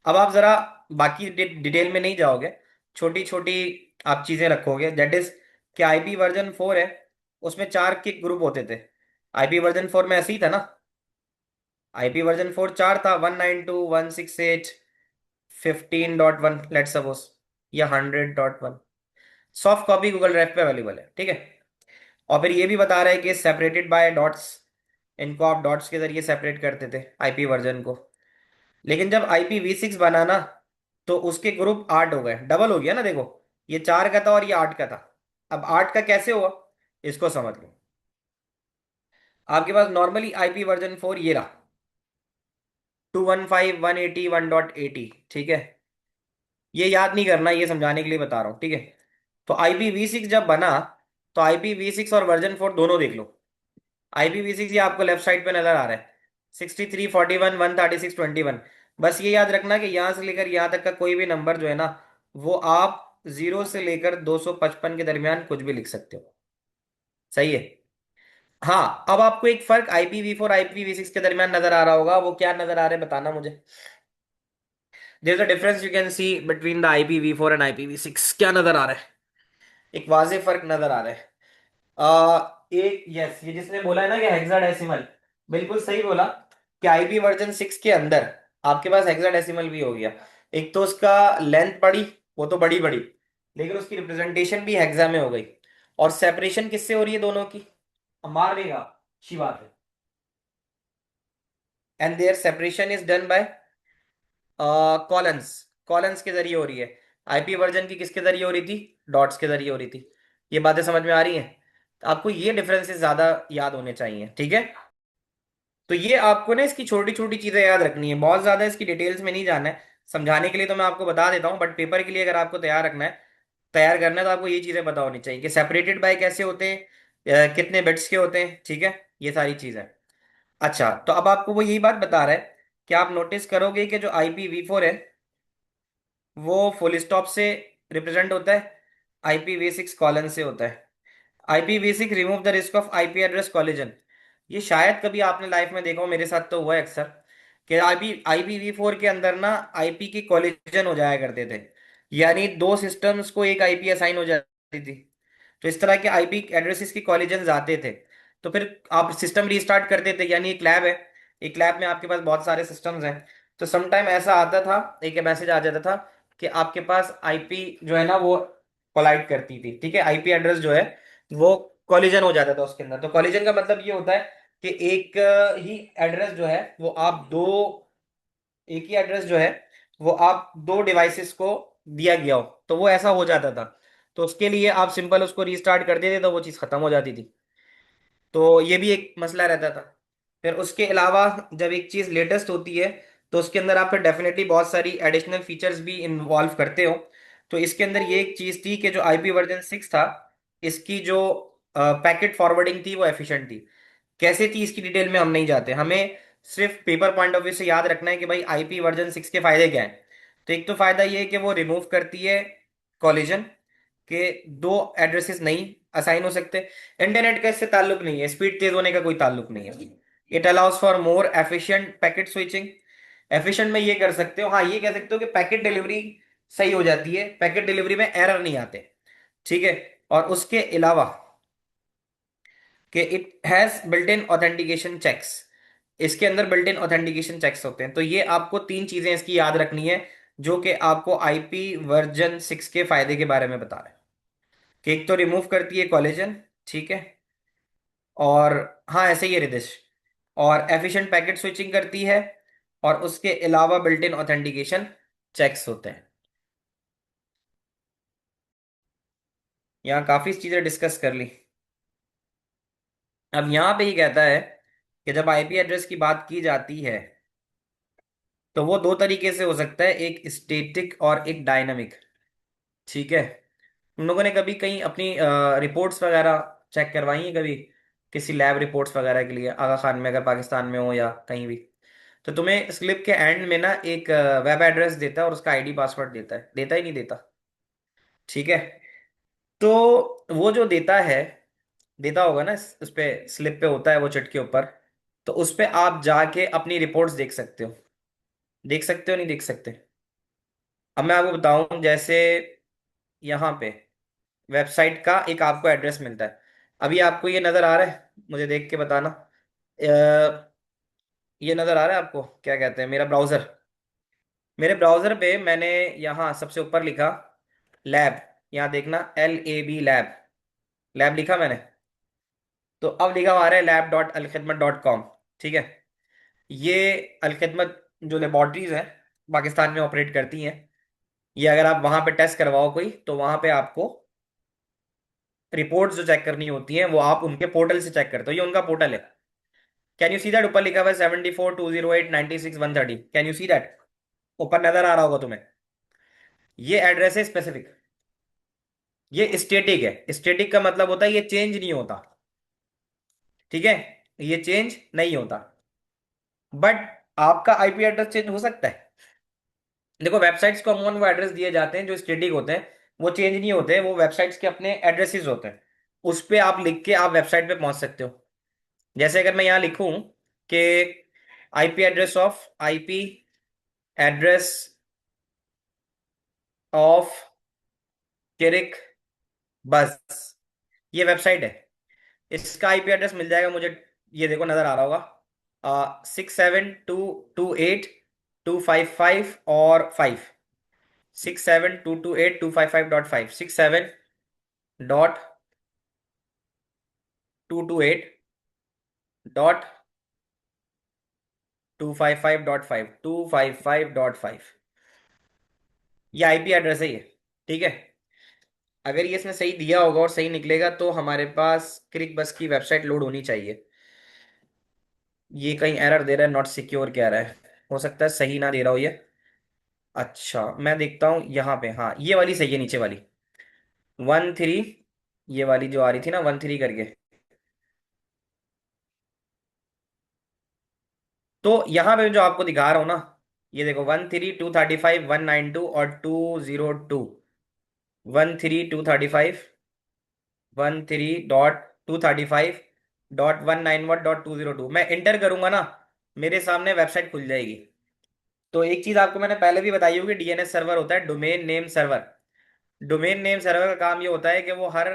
अब आप जरा बाकी डिटेल में नहीं जाओगे, छोटी छोटी आप चीजें रखोगे, दैट इज कि आईपी वर्जन 4 है, उसमें 4 के ग्रुप होते थे। आईपी वर्जन 4 में ऐसे ही था ना। आईपी वर्जन 4 4 था, 192.168.15.1 लेट सपोज, या 100.1। सॉफ्ट कॉपी गूगल ड्राइव पे अवेलेबल है, ठीक है। और फिर ये भी बता रहा है कि सेपरेटेड बाय डॉट्स, इनको आप डॉट्स के जरिए सेपरेट करते थे आईपी वर्जन को। लेकिन जब IPv6 बना ना, तो उसके ग्रुप 8 हो गए, डबल हो गया ना, देखो। ये 4 का था और ये 8 का था। अब 8 का कैसे हुआ, इसको समझ लो। आपके पास नॉर्मली IP वर्जन 4 ये रहा, 215.180.1.80, ठीक है। ये याद नहीं करना, ये समझाने के लिए बता रहा हूँ, ठीक है। तो IPv6 जब बना, तो IPv6 और वर्जन 4 दोनों देख लो। IPv6 ये आपको लेफ्ट साइड पे नजर आ रहा है, 6341 136 21। बस ये याद रखना कि यहां से लेकर यहां तक का कोई भी नंबर जो है ना, वो आप 0 से लेकर 255 के दरमियान कुछ भी लिख सकते हो, सही है। हाँ, अब आपको एक फर्क IPv4 IPv6 के दरमियान नजर आ रहा होगा, वो क्या नजर आ रहा है बताना मुझे। There is a difference you can see between the IPv4 and IPv6, क्या नजर आ रहा है, एक वाजे फर्क नजर आ रहा है। एक यस, ये जिसने बोला है ना कि हेक्साडेसिमल, बिल्कुल सही बोला कि IP वर्जन 6 के अंदर आपके पास हेक्साडेसिमल भी हो गया। एक तो उसका लेंथ बड़ी, वो तो बड़ी बड़ी, लेकिन उसकी रिप्रेजेंटेशन भी हेक्सा में हो गई। और सेपरेशन किससे हो रही है दोनों की, अब मार देगा, अच्छी बात है। And there separation is done by colons. Colons के जरिए हो रही है। आईपी वर्जन की किसके जरिए हो रही थी, डॉट्स के जरिए हो रही थी। ये बातें समझ में आ रही हैं। तो आपको ये डिफरेंसेस ज्यादा याद होने चाहिए, ठीक है। तो ये आपको ना इसकी छोटी छोटी चीजें याद रखनी है, बहुत ज्यादा इसकी डिटेल्स में नहीं जाना है। समझाने के लिए तो मैं आपको बता देता हूँ, बट पेपर के लिए अगर आपको तैयार रखना है, तैयार करना है, तो आपको ये चीजें पता होनी चाहिए कि सेपरेटेड बाय कैसे होते हैं, कितने बिट्स के होते हैं, ठीक है। ये सारी चीजें। अच्छा, तो अब आपको वो यही बात बता रहा है कि आप नोटिस करोगे कि जो IPv4 है वो फुल स्टॉप से रिप्रेजेंट होता है, IPv6 कॉलन से होता है। IPv6 remove the risk of IP address collision. ये शायद कभी आपने लाइफ में देखा हो, मेरे साथ तो हुआ है अक्सर, कि IPv4 के अंदर ना IP की कॉलिजन हो जाया करते थे। यानी दो सिस्टम्स को एक IP असाइन हो जाती थी। तो इस तरह के IP एड्रेसेस की कॉलिजन आते थे। तो फिर आप सिस्टम रीस्टार्ट करते थे, यानी एक लैब है, एक लैब में आपके पास बहुत सारे सिस्टम्स हैं। तो समटाइम ऐसा आता था, एक मैसेज आ जाता था कि आपके पास IP जो है ना वो कोलाइड करती थी, ठीक है। IP एड्रेस जो है वो कॉलिजन हो जाता था उसके अंदर। तो कॉलिजन का मतलब ये होता है कि एक ही एड्रेस जो है वो आप दो, एक ही एड्रेस जो है वो आप दो डिवाइसेस को दिया गया हो, तो वो ऐसा हो जाता था। तो उसके लिए आप सिंपल उसको रीस्टार्ट कर देते तो वो चीज़ खत्म हो जाती थी। तो ये भी एक मसला रहता था। फिर उसके अलावा जब एक चीज़ लेटेस्ट होती है, तो उसके अंदर आप फिर डेफिनेटली बहुत सारी एडिशनल फीचर्स भी इन्वॉल्व करते हो। तो इसके अंदर ये एक चीज़ थी कि जो IP वर्जन 6 था, इसकी जो पैकेट फॉरवर्डिंग थी वो एफिशिएंट थी। कैसे थी इसकी डिटेल में हम नहीं जाते, हमें सिर्फ पेपर पॉइंट ऑफ व्यू से याद रखना है कि भाई IP वर्जन 6 के फायदे क्या हैं। तो एक तो फायदा ये है कि वो रिमूव करती है कॉलिजन, के दो एड्रेसेस नहीं असाइन हो सकते। इंटरनेट का इससे ताल्लुक नहीं है, स्पीड तेज होने का कोई ताल्लुक नहीं है। It allows for more efficient packet switching. Efficient में ये कर सकते हो, हाँ ये कह सकते हो कि पैकेट डिलीवरी सही हो जाती है, पैकेट डिलीवरी में एरर नहीं आते, ठीक है। और उसके अलावा कि it has built in authentication checks. इसके अंदर बिल्ट इन ऑथेंटिकेशन चेक्स होते हैं। तो ये आपको तीन चीजें इसकी याद रखनी है, जो कि आपको आईपी वर्जन 6 के फायदे के बारे में बता रहे हैं। कि एक तो रिमूव करती है कोलेजन, ठीक है, और हाँ ऐसे ही है रिदिश, और एफिशिएंट पैकेट स्विचिंग करती है, और उसके अलावा बिल्ट इन ऑथेंटिकेशन चेक्स होते हैं। यहाँ काफी चीजें डिस्कस कर ली। अब यहाँ पे ही कहता है कि जब आईपी एड्रेस की बात की जाती है तो वो दो तरीके से हो सकता है, एक स्टैटिक और एक डायनामिक, ठीक है। तुम लोगों ने कभी कहीं अपनी रिपोर्ट्स वगैरह चेक करवाई है कभी, किसी लैब रिपोर्ट्स वगैरह के लिए, आगा खान में अगर पाकिस्तान में हो या कहीं भी, तो तुम्हें स्लिप के एंड में ना एक वेब एड्रेस देता है और उसका आईडी पासवर्ड देता है, देता ही नहीं देता, ठीक है। तो वो जो देता है, देता होगा ना, उस पे स्लिप पे होता है वो चिट के ऊपर। तो उस पे आप जाके अपनी रिपोर्ट्स देख सकते हो, देख सकते हो नहीं देख सकते। अब मैं आपको बताऊं, जैसे यहाँ पे वेबसाइट का एक आपको एड्रेस मिलता है। अभी आपको ये नजर आ रहा है, मुझे देख के बताना। ये नजर आ रहा है आपको, क्या कहते हैं, मेरा ब्राउजर। मेरे ब्राउजर पे मैंने यहाँ सबसे ऊपर लिखा लैब, यहाँ देखना LAB लैब, लैब लिखा मैंने। तो अब लिखा हुआ आ रहा है lab.alkhidmat.com, ठीक है। ये अलखिदमत जो लेबॉर्ट्रीज हैं पाकिस्तान में ऑपरेट करती हैं, ये अगर आप वहां पे टेस्ट करवाओ कोई, तो वहां पे आपको रिपोर्ट्स जो चेक करनी होती हैं वो आप उनके पोर्टल से चेक करते हो, ये उनका पोर्टल है। कैन यू सी दैट, ऊपर लिखा हुआ है 74 208 96 130, कैन यू सी दैट, ऊपर नजर आ रहा होगा तुम्हें। ये एड्रेस है स्पेसिफिक, ये स्टेटिक है। स्टेटिक का मतलब होता है ये चेंज नहीं होता, ठीक है, ये चेंज नहीं होता। बट आपका आईपी एड्रेस चेंज हो सकता है। देखो वेबसाइट्स को अमूमन वो एड्रेस दिए जाते हैं जो स्टेटिक होते हैं, वो चेंज नहीं होते, वो वेबसाइट्स के अपने एड्रेसेस होते हैं। उस पे आप लिख के आप वेबसाइट पे पहुंच सकते हो। जैसे अगर मैं यहाँ लिखूं कि आईपी एड्रेस ऑफ किरिक बस, ये वेबसाइट है, इसका आईपी एड्रेस मिल जाएगा मुझे। ये देखो नजर आ रहा होगा, 6722825 और 5, 6722825.5, 672228.255.5, 255.5, ये आईपी एड्रेस है ये, ठीक है। अगर ये इसने सही दिया होगा और सही निकलेगा तो हमारे पास क्रिक बस की वेबसाइट लोड होनी चाहिए। ये कहीं एरर दे रहा है, नॉट सिक्योर कह रहा है, हो सकता है सही ना दे रहा हो ये। अच्छा मैं देखता हूँ यहाँ पे, हाँ ये वाली सही है, नीचे वाली 13, ये वाली जो आ रही थी ना 13 करके। तो यहाँ पे जो आपको दिखा रहा हूँ ना, ये देखो 13 235 192 और 202, 13 235 130.235.191.202, मैं इंटर करूंगा ना, मेरे सामने वेबसाइट खुल जाएगी। तो एक चीज आपको मैंने पहले भी बताई होगी, डीएनएस सर्वर होता है, domain name server. Domain name server का काम ये होता है कि वो हर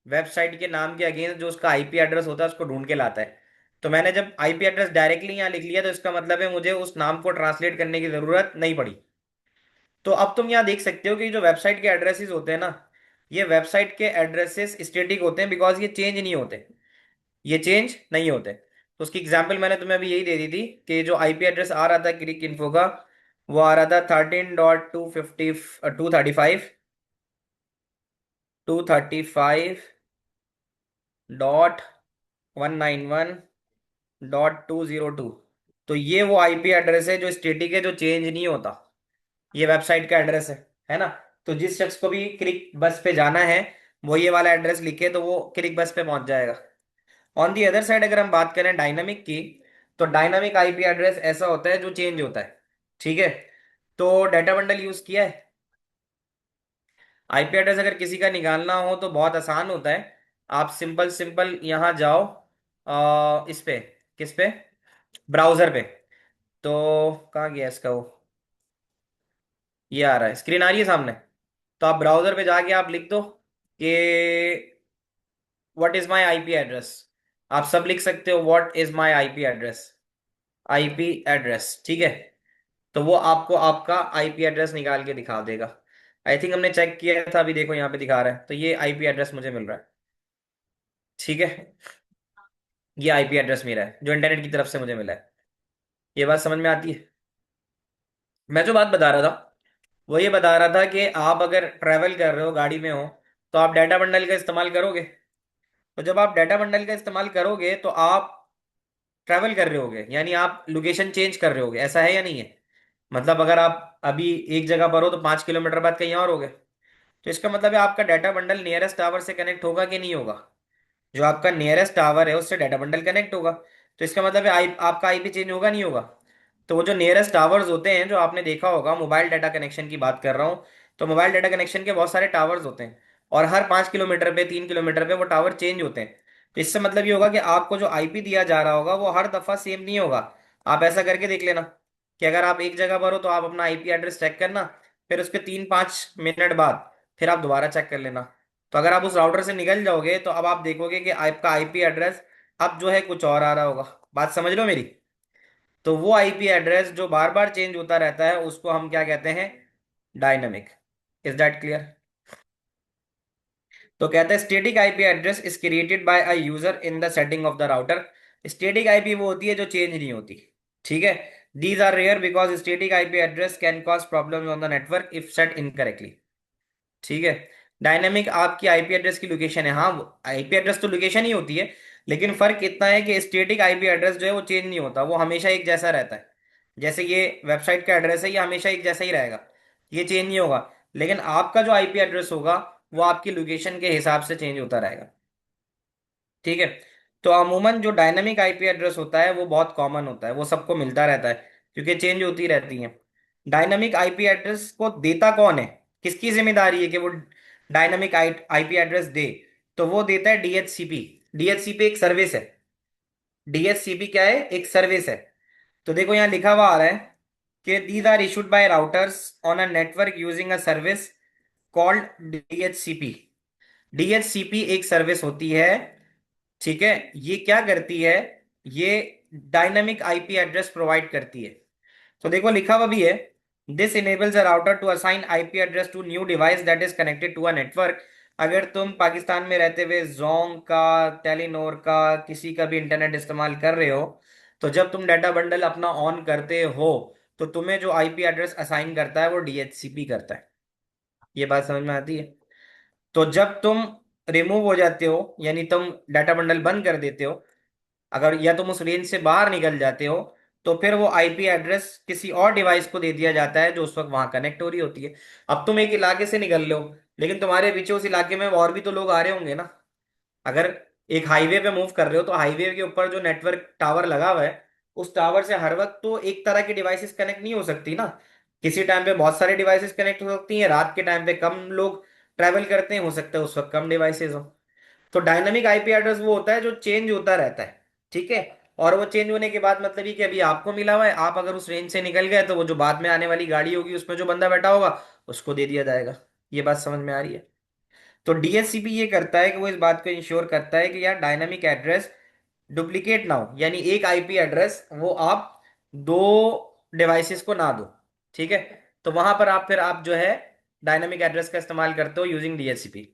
वेबसाइट के नाम के अगेंस्ट जो उसका आईपी एड्रेस होता है उसको ढूंढ के लाता है। तो मैंने जब आईपी एड्रेस डायरेक्टली यहाँ लिख लिया तो इसका मतलब है मुझे उस नाम को ट्रांसलेट करने की जरूरत नहीं पड़ी। तो अब तुम यहाँ देख सकते हो कि जो वेबसाइट के एड्रेसेस होते हैं ना, ये वेबसाइट के एड्रेसेस स्टेटिक होते हैं, बिकॉज ये चेंज नहीं होते, ये चेंज नहीं होते। तो उसकी एग्जांपल मैंने तुम्हें अभी यही दे दी थी कि जो आईपी एड्रेस आ रहा था क्रिक इन्फो का, वो आ रहा था 13.235.235.191.202। तो ये वो आईपी एड्रेस है जो स्टेटिक है, जो चेंज नहीं होता, ये वेबसाइट का एड्रेस है ना। तो जिस शख्स को भी क्रिक बस पे जाना है, वो ये वाला एड्रेस लिखे तो वो क्रिक बस पे पहुंच जाएगा। ऑन दी अदर साइड अगर हम बात करें डायनामिक की, तो डायनामिक आईपी एड्रेस ऐसा होता है जो चेंज होता है, ठीक है। तो डाटा बंडल यूज किया है। आईपी एड्रेस अगर किसी का निकालना हो तो बहुत आसान होता है। आप सिंपल सिंपल यहाँ जाओ, इस पे, किस पे, ब्राउजर पे। तो कहाँ गया इसका वो, ये आ रहा है, स्क्रीन आ रही है सामने। तो आप ब्राउजर पे जाके आप लिख दो कि what is my IP address, आप सब लिख सकते हो what is my IP address, IP address, ठीक है। तो वो आपको आपका आईपी एड्रेस निकाल के दिखा देगा। आई थिंक हमने चेक किया था, अभी देखो यहाँ पे दिखा रहा है, तो ये आईपी एड्रेस मुझे मिल रहा है, ठीक है। ये आईपी एड्रेस मेरा है जो इंटरनेट की तरफ से मुझे मिला है। ये बात समझ में आती है? मैं जो बात बता रहा था वो ये बता रहा था कि आप अगर ट्रैवल कर रहे हो, गाड़ी में हो, तो आप डाटा बंडल का इस्तेमाल करोगे। तो जब आप डाटा बंडल का इस्तेमाल करोगे तो आप ट्रैवल कर रहे होगे, यानी आप लोकेशन चेंज कर रहे होगे, ऐसा है या नहीं है? मतलब अगर आप अभी एक जगह पर हो तो 5 किलोमीटर बाद कहीं और होगे। तो इसका मतलब है आपका डाटा बंडल नियरेस्ट टावर से कनेक्ट होगा कि नहीं होगा? जो आपका नियरेस्ट टावर है उससे डाटा बंडल कनेक्ट होगा। तो इसका मतलब है आपका आईपी चेंज होगा नहीं होगा? तो वो जो नियरेस्ट टावर्स होते हैं, जो आपने देखा होगा, मोबाइल डाटा कनेक्शन की बात कर रहा हूँ, तो मोबाइल डाटा कनेक्शन के बहुत सारे टावर्स होते हैं, और हर 5 किलोमीटर पे, 3 किलोमीटर पे वो टावर चेंज होते हैं। तो इससे मतलब ये होगा कि आपको जो आईपी दिया जा रहा होगा वो हर दफा सेम नहीं होगा। आप ऐसा करके देख लेना कि अगर आप एक जगह पर हो तो आप अपना आईपी एड्रेस चेक करना, फिर उसके 3-5 मिनट बाद फिर आप दोबारा चेक कर लेना। तो अगर आप उस राउटर से निकल जाओगे तो अब आप देखोगे कि आपका आईपी एड्रेस अब जो है कुछ और आ रहा होगा। बात समझ लो मेरी? तो वो आईपी एड्रेस जो बार बार चेंज होता रहता है उसको हम क्या कहते हैं? डायनामिक। Is that clear? तो कहते हैं static IP address is created by a user in the setting of the router. Static IP वो होती है जो चेंज नहीं होती, ठीक है। These are rare because static IP address can cause problem on the network if set incorrectly, ठीक है। डायनेमिक आपकी आईपी एड्रेस की लोकेशन है, हाँ आईपी एड्रेस तो लोकेशन ही होती है, लेकिन फर्क इतना है कि स्टैटिक आईपी एड्रेस जो है वो चेंज नहीं होता, वो हमेशा एक जैसा रहता है। जैसे ये वेबसाइट का एड्रेस है, ये हमेशा एक जैसा ही रहेगा, ये चेंज नहीं होगा। लेकिन आपका जो आईपी एड्रेस होगा वो आपकी लोकेशन के हिसाब से चेंज होता रहेगा, ठीक है। तो अमूमन जो डायनामिक आईपी एड्रेस होता है वो बहुत कॉमन होता है, वो सबको मिलता रहता है, क्योंकि चेंज होती रहती है। डायनामिक आईपी एड्रेस को देता कौन है? किसकी जिम्मेदारी है कि वो डायनामिक आईपी एड्रेस दे? तो वो देता है डीएचसीपी। डीएचसीपी एक सर्विस है। डीएचसीपी क्या है? एक सर्विस है। तो देखो यहाँ लिखा हुआ आ रहा है कि these are issued by routers on a network using a service called DHCP. DHCP एक सर्विस होती है, ठीक है। ये क्या करती है? ये डायनामिक आईपी एड्रेस प्रोवाइड करती है। तो देखो लिखा हुआ भी है, this enables a router to assign IP address to new device that is connected to a network. अगर तुम पाकिस्तान में रहते हुए जोंग का, टेलीनॉर का, किसी का भी इंटरनेट इस्तेमाल कर रहे हो, तो जब तुम डाटा बंडल अपना ऑन करते हो तो तुम्हें जो आईपी एड्रेस असाइन करता है वो डीएचसीपी करता है। ये बात समझ में आती है? तो जब तुम रिमूव हो जाते हो, यानी तुम डाटा बंडल बंद कर देते हो, अगर या तुम उस रेंज से बाहर निकल जाते हो, तो फिर वो आईपी एड्रेस किसी और डिवाइस को दे दिया जाता है जो उस वक्त वहां कनेक्ट हो रही होती है। अब तुम एक इलाके से निकल लो, लेकिन तुम्हारे पीछे उस इलाके में और भी तो लोग आ रहे होंगे ना। अगर एक हाईवे पे मूव कर रहे हो तो हाईवे के ऊपर जो नेटवर्क टावर लगा हुआ है, उस टावर से हर वक्त तो एक तरह की डिवाइसेस कनेक्ट नहीं हो सकती ना। किसी टाइम पे बहुत सारी डिवाइसेस कनेक्ट हो सकती हैं, रात के टाइम पे कम लोग ट्रैवल करते हैं, हो सकता है उस वक्त कम डिवाइसेस हो। तो डायनामिक आईपी एड्रेस वो होता है जो चेंज होता रहता है, ठीक है। और वो चेंज होने के बाद मतलब ये कि अभी आपको मिला हुआ है, आप अगर उस रेंज से निकल गए तो वो जो बाद में आने वाली गाड़ी होगी उसमें जो बंदा बैठा होगा उसको दे दिया जाएगा। ये बात समझ में आ रही है? तो डीएचसीपी ये करता है कि वो इस बात को इंश्योर करता है कि यार डायनामिक एड्रेस डुप्लीकेट ना हो, यानी एक आईपी एड्रेस वो आप दो डिवाइसेस को ना दो, ठीक है। तो वहां पर आप फिर आप जो है डायनामिक एड्रेस का इस्तेमाल करते हो यूजिंग डीएचसीपी।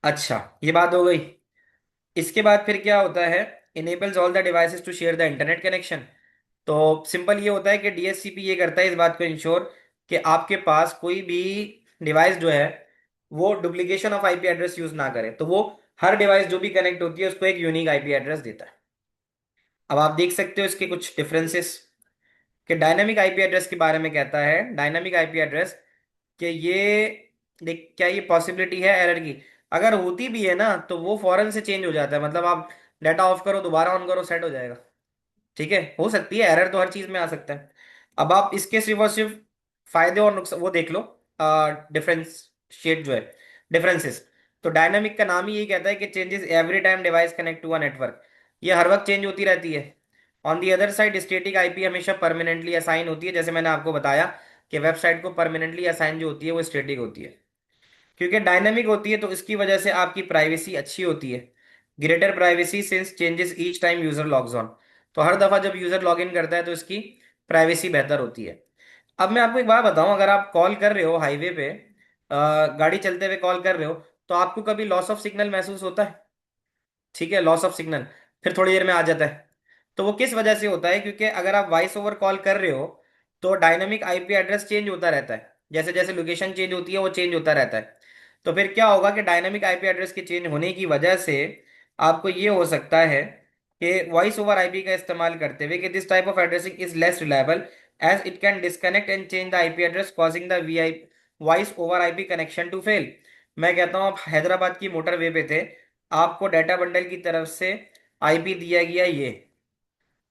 अच्छा, ये बात हो गई। इसके बाद फिर क्या होता है? Enables all the devices to share the internet connection. तो सिंपल ये होता है कि डीएचसीपी ये करता है इस बात को इंश्योर कि आपके पास कोई भी डिवाइस जो है वो duplication of IP address use ना करे। तो वो हर डिवाइस जो भी कनेक्ट होती है उसको एक यूनिक आईपी एड्रेस देता है। अब आप देख सकते हो इसके कुछ डिफरेंसेस कि डायनामिक आईपी एड्रेस के बारे में कहता है। डायनामिक आईपी एड्रेस कि ये देख, क्या ये पॉसिबिलिटी है एरर की? अगर होती भी है ना तो वो फौरन से चेंज हो जाता है, मतलब आप डाटा ऑफ करो दोबारा ऑन करो सेट हो जाएगा, ठीक है। हो सकती है एरर, तो हर चीज में आ सकता है। अब आप इसके सिर्फ और सिर्फ फायदे और नुकसान वो देख लो, डिफरेंशिएट जो है, डिफरेंसेस। तो डायनामिक का नाम ही यही कहता है कि changes every time device connect to a network, ये हर वक्त चेंज होती रहती है। On the other side static IP हमेशा परमानेंटली असाइन होती है, जैसे मैंने आपको बताया कि वेबसाइट को परमानेंटली असाइन जो होती है वो स्टैटिक होती है। क्योंकि डायनामिक होती है तो इसकी वजह से आपकी प्राइवेसी अच्छी होती है, greater privacy since changes each time user logs on. तो हर दफा जब यूजर लॉग इन करता है तो इसकी प्राइवेसी बेहतर होती है। अब मैं आपको एक बात बताऊं, अगर आप कॉल कर रहे हो हाईवे पे, गाड़ी चलते हुए कॉल कर रहे हो, तो आपको कभी लॉस ऑफ सिग्नल महसूस होता है? ठीक है, लॉस ऑफ सिग्नल फिर थोड़ी देर में आ जाता है। तो वो किस वजह से होता है? क्योंकि अगर आप वॉइस ओवर कॉल कर रहे हो तो डायनामिक आईपी एड्रेस चेंज होता रहता है, जैसे जैसे लोकेशन चेंज होती है वो चेंज होता रहता है। तो फिर क्या होगा कि डायनामिक आईपी एड्रेस के चेंज होने की वजह से आपको ये हो सकता है कि वॉइस ओवर आईपी का इस्तेमाल करते हुए कि this type of addressing is less reliable as it can disconnect and change the IP address causing the V I voice over IP connection to fail. मैं कहता हूँ आप हैदराबाद की मोटरवे पे थे, आपको डाटा बंडल की तरफ से आईपी दिया गया ये,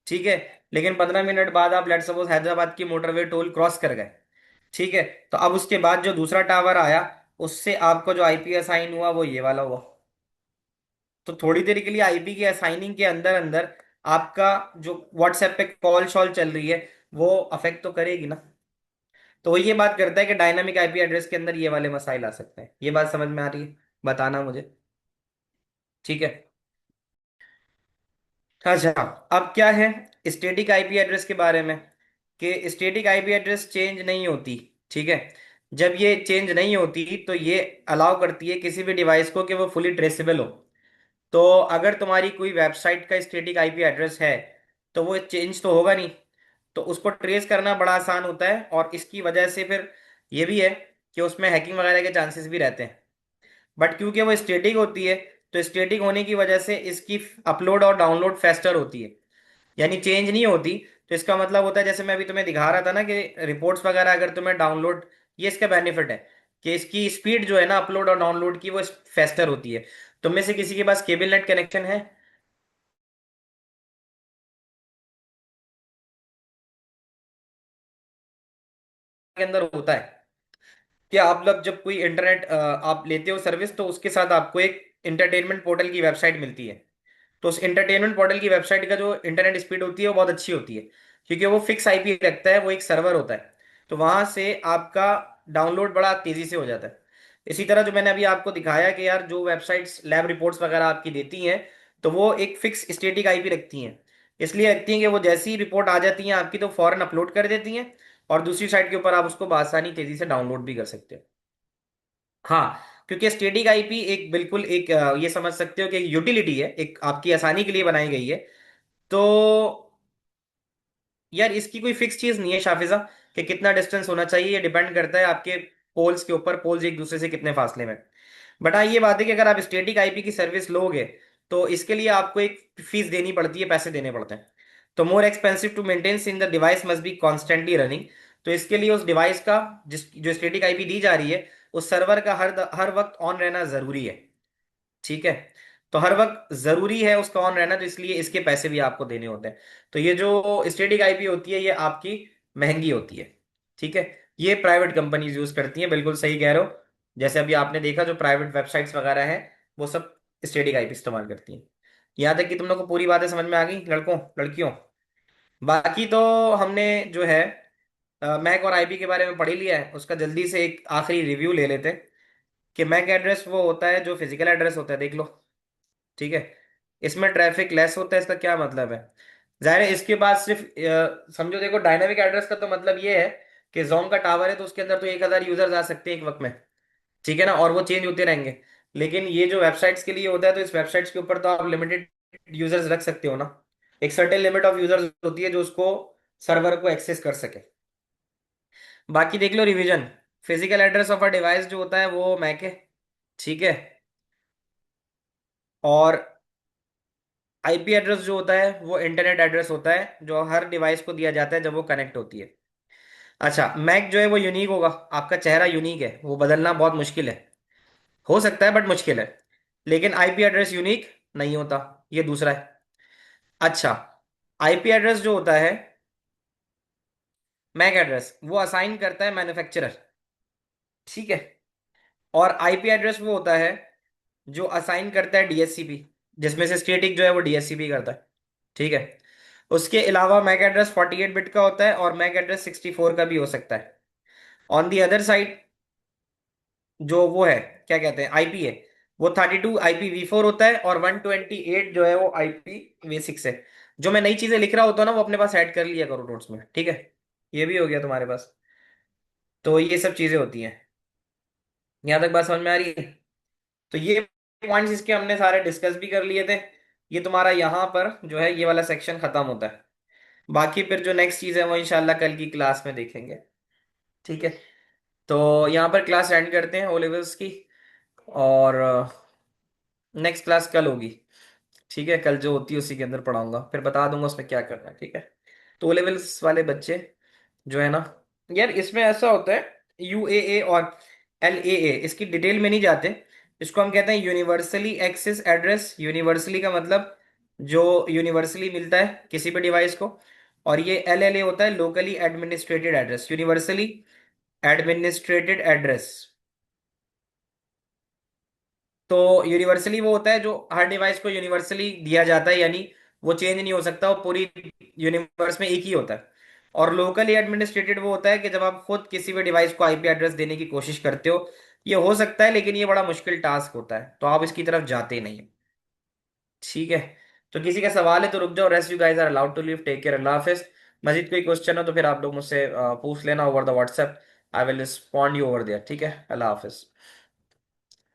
ठीक है, लेकिन 15 मिनट बाद आप लेट्स सपोज हैदराबाद की मोटरवे टोल क्रॉस कर गए, ठीक है, तो अब उसके बाद जो दूसरा टावर आया उससे आपको जो आईपी असाइन हुआ वो ये वाला हुआ। तो थोड़ी देर के लिए आईपी की असाइनिंग के अंदर अंदर आपका जो व्हाट्सएप पे कॉल शॉल चल रही है वो अफेक्ट तो करेगी ना। तो वो ये बात करता है कि डायनामिक आईपी एड्रेस के अंदर ये वाले मसाइल आ सकते हैं। ये बात समझ में आ रही है? बताना मुझे। ठीक है। अच्छा, अब क्या है स्टैटिक आईपी एड्रेस के बारे में, कि स्टैटिक आईपी एड्रेस चेंज नहीं होती। ठीक है, जब ये चेंज नहीं होती तो ये अलाउ करती है किसी भी डिवाइस को कि वो फुली ट्रेसेबल हो। तो अगर तुम्हारी कोई वेबसाइट का स्टैटिक आईपी एड्रेस है तो वो चेंज तो होगा नहीं, तो उसको ट्रेस करना बड़ा आसान होता है। और इसकी वजह से फिर ये भी है कि उसमें हैकिंग वगैरह के चांसेस भी रहते हैं। बट क्योंकि वो स्टैटिक होती है तो स्टैटिक होने की वजह से इसकी अपलोड और डाउनलोड फेस्टर होती है, यानी चेंज नहीं होती। तो इसका मतलब होता है जैसे मैं अभी तुम्हें दिखा रहा था ना कि रिपोर्ट्स वगैरह अगर तुम्हें डाउनलोड, ये इसका बेनिफिट है कि इसकी स्पीड जो है ना अपलोड और डाउनलोड की वो फेस्टर होती है। तुम में से किसी के पास केबल नेट कनेक्शन है के अंदर होता है कि आप लोग जब कोई इंटरनेट आप लेते हो सर्विस तो उसके साथ आपको एक इंटरटेनमेंट पोर्टल की वेबसाइट मिलती है। तो उस इंटरटेनमेंट पोर्टल की वेबसाइट का जो इंटरनेट स्पीड होती है वो बहुत अच्छी होती है, क्योंकि वो फिक्स आईपी रखता है, वो एक सर्वर होता है। तो वहां से आपका डाउनलोड बड़ा तेजी से हो जाता है। इसी तरह जो मैंने अभी आपको दिखाया कि यार जो वेबसाइट्स लैब रिपोर्ट्स वगैरह आपकी देती हैं तो वो एक फिक्स स्टेटिक आईपी रखती हैं। इसलिए रखती हैं कि वो जैसी ही रिपोर्ट आ जाती है आपकी तो फौरन अपलोड कर देती हैं, और दूसरी साइट के ऊपर आप उसको बआसानी तेजी से डाउनलोड भी कर सकते हो। हाँ, क्योंकि स्टैटिक आईपी एक बिल्कुल एक ये समझ सकते हो कि एक यूटिलिटी है, एक आपकी आसानी के लिए बनाई गई है। तो यार इसकी कोई फिक्स चीज नहीं है शाफिजा कि कितना डिस्टेंस होना चाहिए, ये डिपेंड करता है आपके पोल्स के ऊपर, पोल्स एक दूसरे से कितने फासले में। बट हाँ ये बात है कि अगर आप स्टैटिक आईपी की सर्विस लोगे तो इसके लिए आपको एक फीस देनी पड़ती है, पैसे देने पड़ते हैं। तो more expensive to maintain in the device must be constantly running. तो इसके लिए उस डिवाइस का जिस जो स्टैटिक आईपी दी जा रही है उस सर्वर का हर वक्त ऑन रहना जरूरी है। ठीक है, तो हर वक्त जरूरी है उसका ऑन रहना, तो इसलिए इसके पैसे भी आपको देने होते हैं। तो ये जो स्टैटिक आईपी होती है ये आपकी महंगी होती है। ठीक है, ये प्राइवेट कंपनीज यूज करती हैं, बिल्कुल सही कह रहे हो। जैसे अभी आपने देखा जो प्राइवेट वेबसाइट्स वगैरह हैं वो सब स्टैटिक आईपी इस्तेमाल करती हैं। यहाँ तक कि तुम लोग को पूरी बातें समझ में आ गई लड़कों लड़कियों? बाकी तो हमने जो है मैक और आईपी के बारे में पढ़ ही लिया है, उसका जल्दी से एक आखिरी रिव्यू ले लेते हैं। कि मैक एड्रेस वो होता है जो फिजिकल एड्रेस होता है, देख लो। ठीक है, इसमें ट्रैफिक लेस होता है, इसका क्या मतलब है? जाहिर है इसके बाद सिर्फ समझो, देखो डायनामिक एड्रेस का तो मतलब ये है कि जोन का टावर है तो उसके अंदर तो 1,000 यूजर्स आ सकते हैं एक वक्त में। ठीक है ना, और वो चेंज होते रहेंगे। लेकिन ये जो वेबसाइट्स के लिए होता है तो इस वेबसाइट्स के ऊपर तो आप लिमिटेड यूजर्स रख सकते हो ना। एक सर्टेन लिमिट ऑफ यूजर्स होती है जो उसको सर्वर को एक्सेस कर सके। बाकी देख लो revision, physical address of a device जो होता है वो मैक है। ठीक है, और आईपी एड्रेस जो होता है वो इंटरनेट एड्रेस होता है जो हर डिवाइस को दिया जाता है जब वो कनेक्ट होती है। अच्छा, मैक जो है वो यूनिक होगा, आपका चेहरा यूनिक है, वो बदलना बहुत मुश्किल है। हो सकता है बट मुश्किल है। लेकिन आईपी एड्रेस यूनिक नहीं होता, ये दूसरा है। अच्छा, आईपी एड्रेस जो होता है मैक एड्रेस वो असाइन करता है मैन्युफैक्चरर। ठीक है, और आईपी एड्रेस वो होता है जो असाइन करता है डीएचसीपी, जिसमें से स्टैटिक जो है वो डीएचसीपी करता है। ठीक है, उसके अलावा मैक एड्रेस 48 बिट का होता है और मैक एड्रेस 64 का भी हो सकता है। ऑन दी अदर साइड जो वो है क्या कहते हैं आईपी है, वो 32 IPv4 होता है और 128 जो है वो IPv6 है। जो मैं नई चीजें लिख रहा होता हूँ ना वो अपने पास ऐड कर लिया करो नोट्स में, ठीक है। ये भी हो गया तुम्हारे पास। तो ये सब चीजें होती हैं। यहाँ तक बात समझ में आ रही है? तो ये पॉइंट्स इसके हमने सारे डिस्कस भी कर लिए थे। ये तुम्हारा यहाँ पर जो है ये वाला सेक्शन खत्म होता है। बाकी फिर जो नेक्स्ट चीज है वो इंशाल्लाह कल की क्लास में देखेंगे, ठीक है। तो यहाँ पर क्लास एंड करते हैं ओ लेवल्स की। और नेक्स्ट क्लास कल होगी, ठीक है। कल जो होती है उसी के अंदर पढ़ाऊंगा, फिर बता दूंगा उसमें क्या करना है, ठीक है। तो ओ लेवल्स वाले बच्चे जो है ना, यार इसमें ऐसा होता है, यूएए और एलएए इसकी डिटेल में नहीं जाते। इसको हम कहते हैं यूनिवर्सली एक्सेस एड्रेस। यूनिवर्सली का मतलब जो यूनिवर्सली मिलता है किसी भी डिवाइस को। और ये एलएलए होता है locally administrated address, universally administrated address. तो यूनिवर्सली वो होता है जो हर डिवाइस को यूनिवर्सली दिया जाता है, यानी वो चेंज नहीं हो सकता, वो पूरी यूनिवर्स में एक ही होता है। और लोकली एडमिनिस्ट्रेटेड वो होता है कि जब आप खुद किसी भी डिवाइस को आईपी एड्रेस देने की कोशिश करते हो। ये हो सकता है लेकिन ये बड़ा मुश्किल टास्क होता है, तो आप इसकी तरफ जाते नहीं हो, ठीक है। तो किसी का सवाल है तो रुक जाओ। Rest you guys are allowed to leave. Take care, अल्लाह हाफिज। मजीद कोई क्वेश्चन हो तो फिर आप लोग मुझसे पूछ लेना over the WhatsApp. I will respond you over there, ठीक है। अल्लाह हाफिज।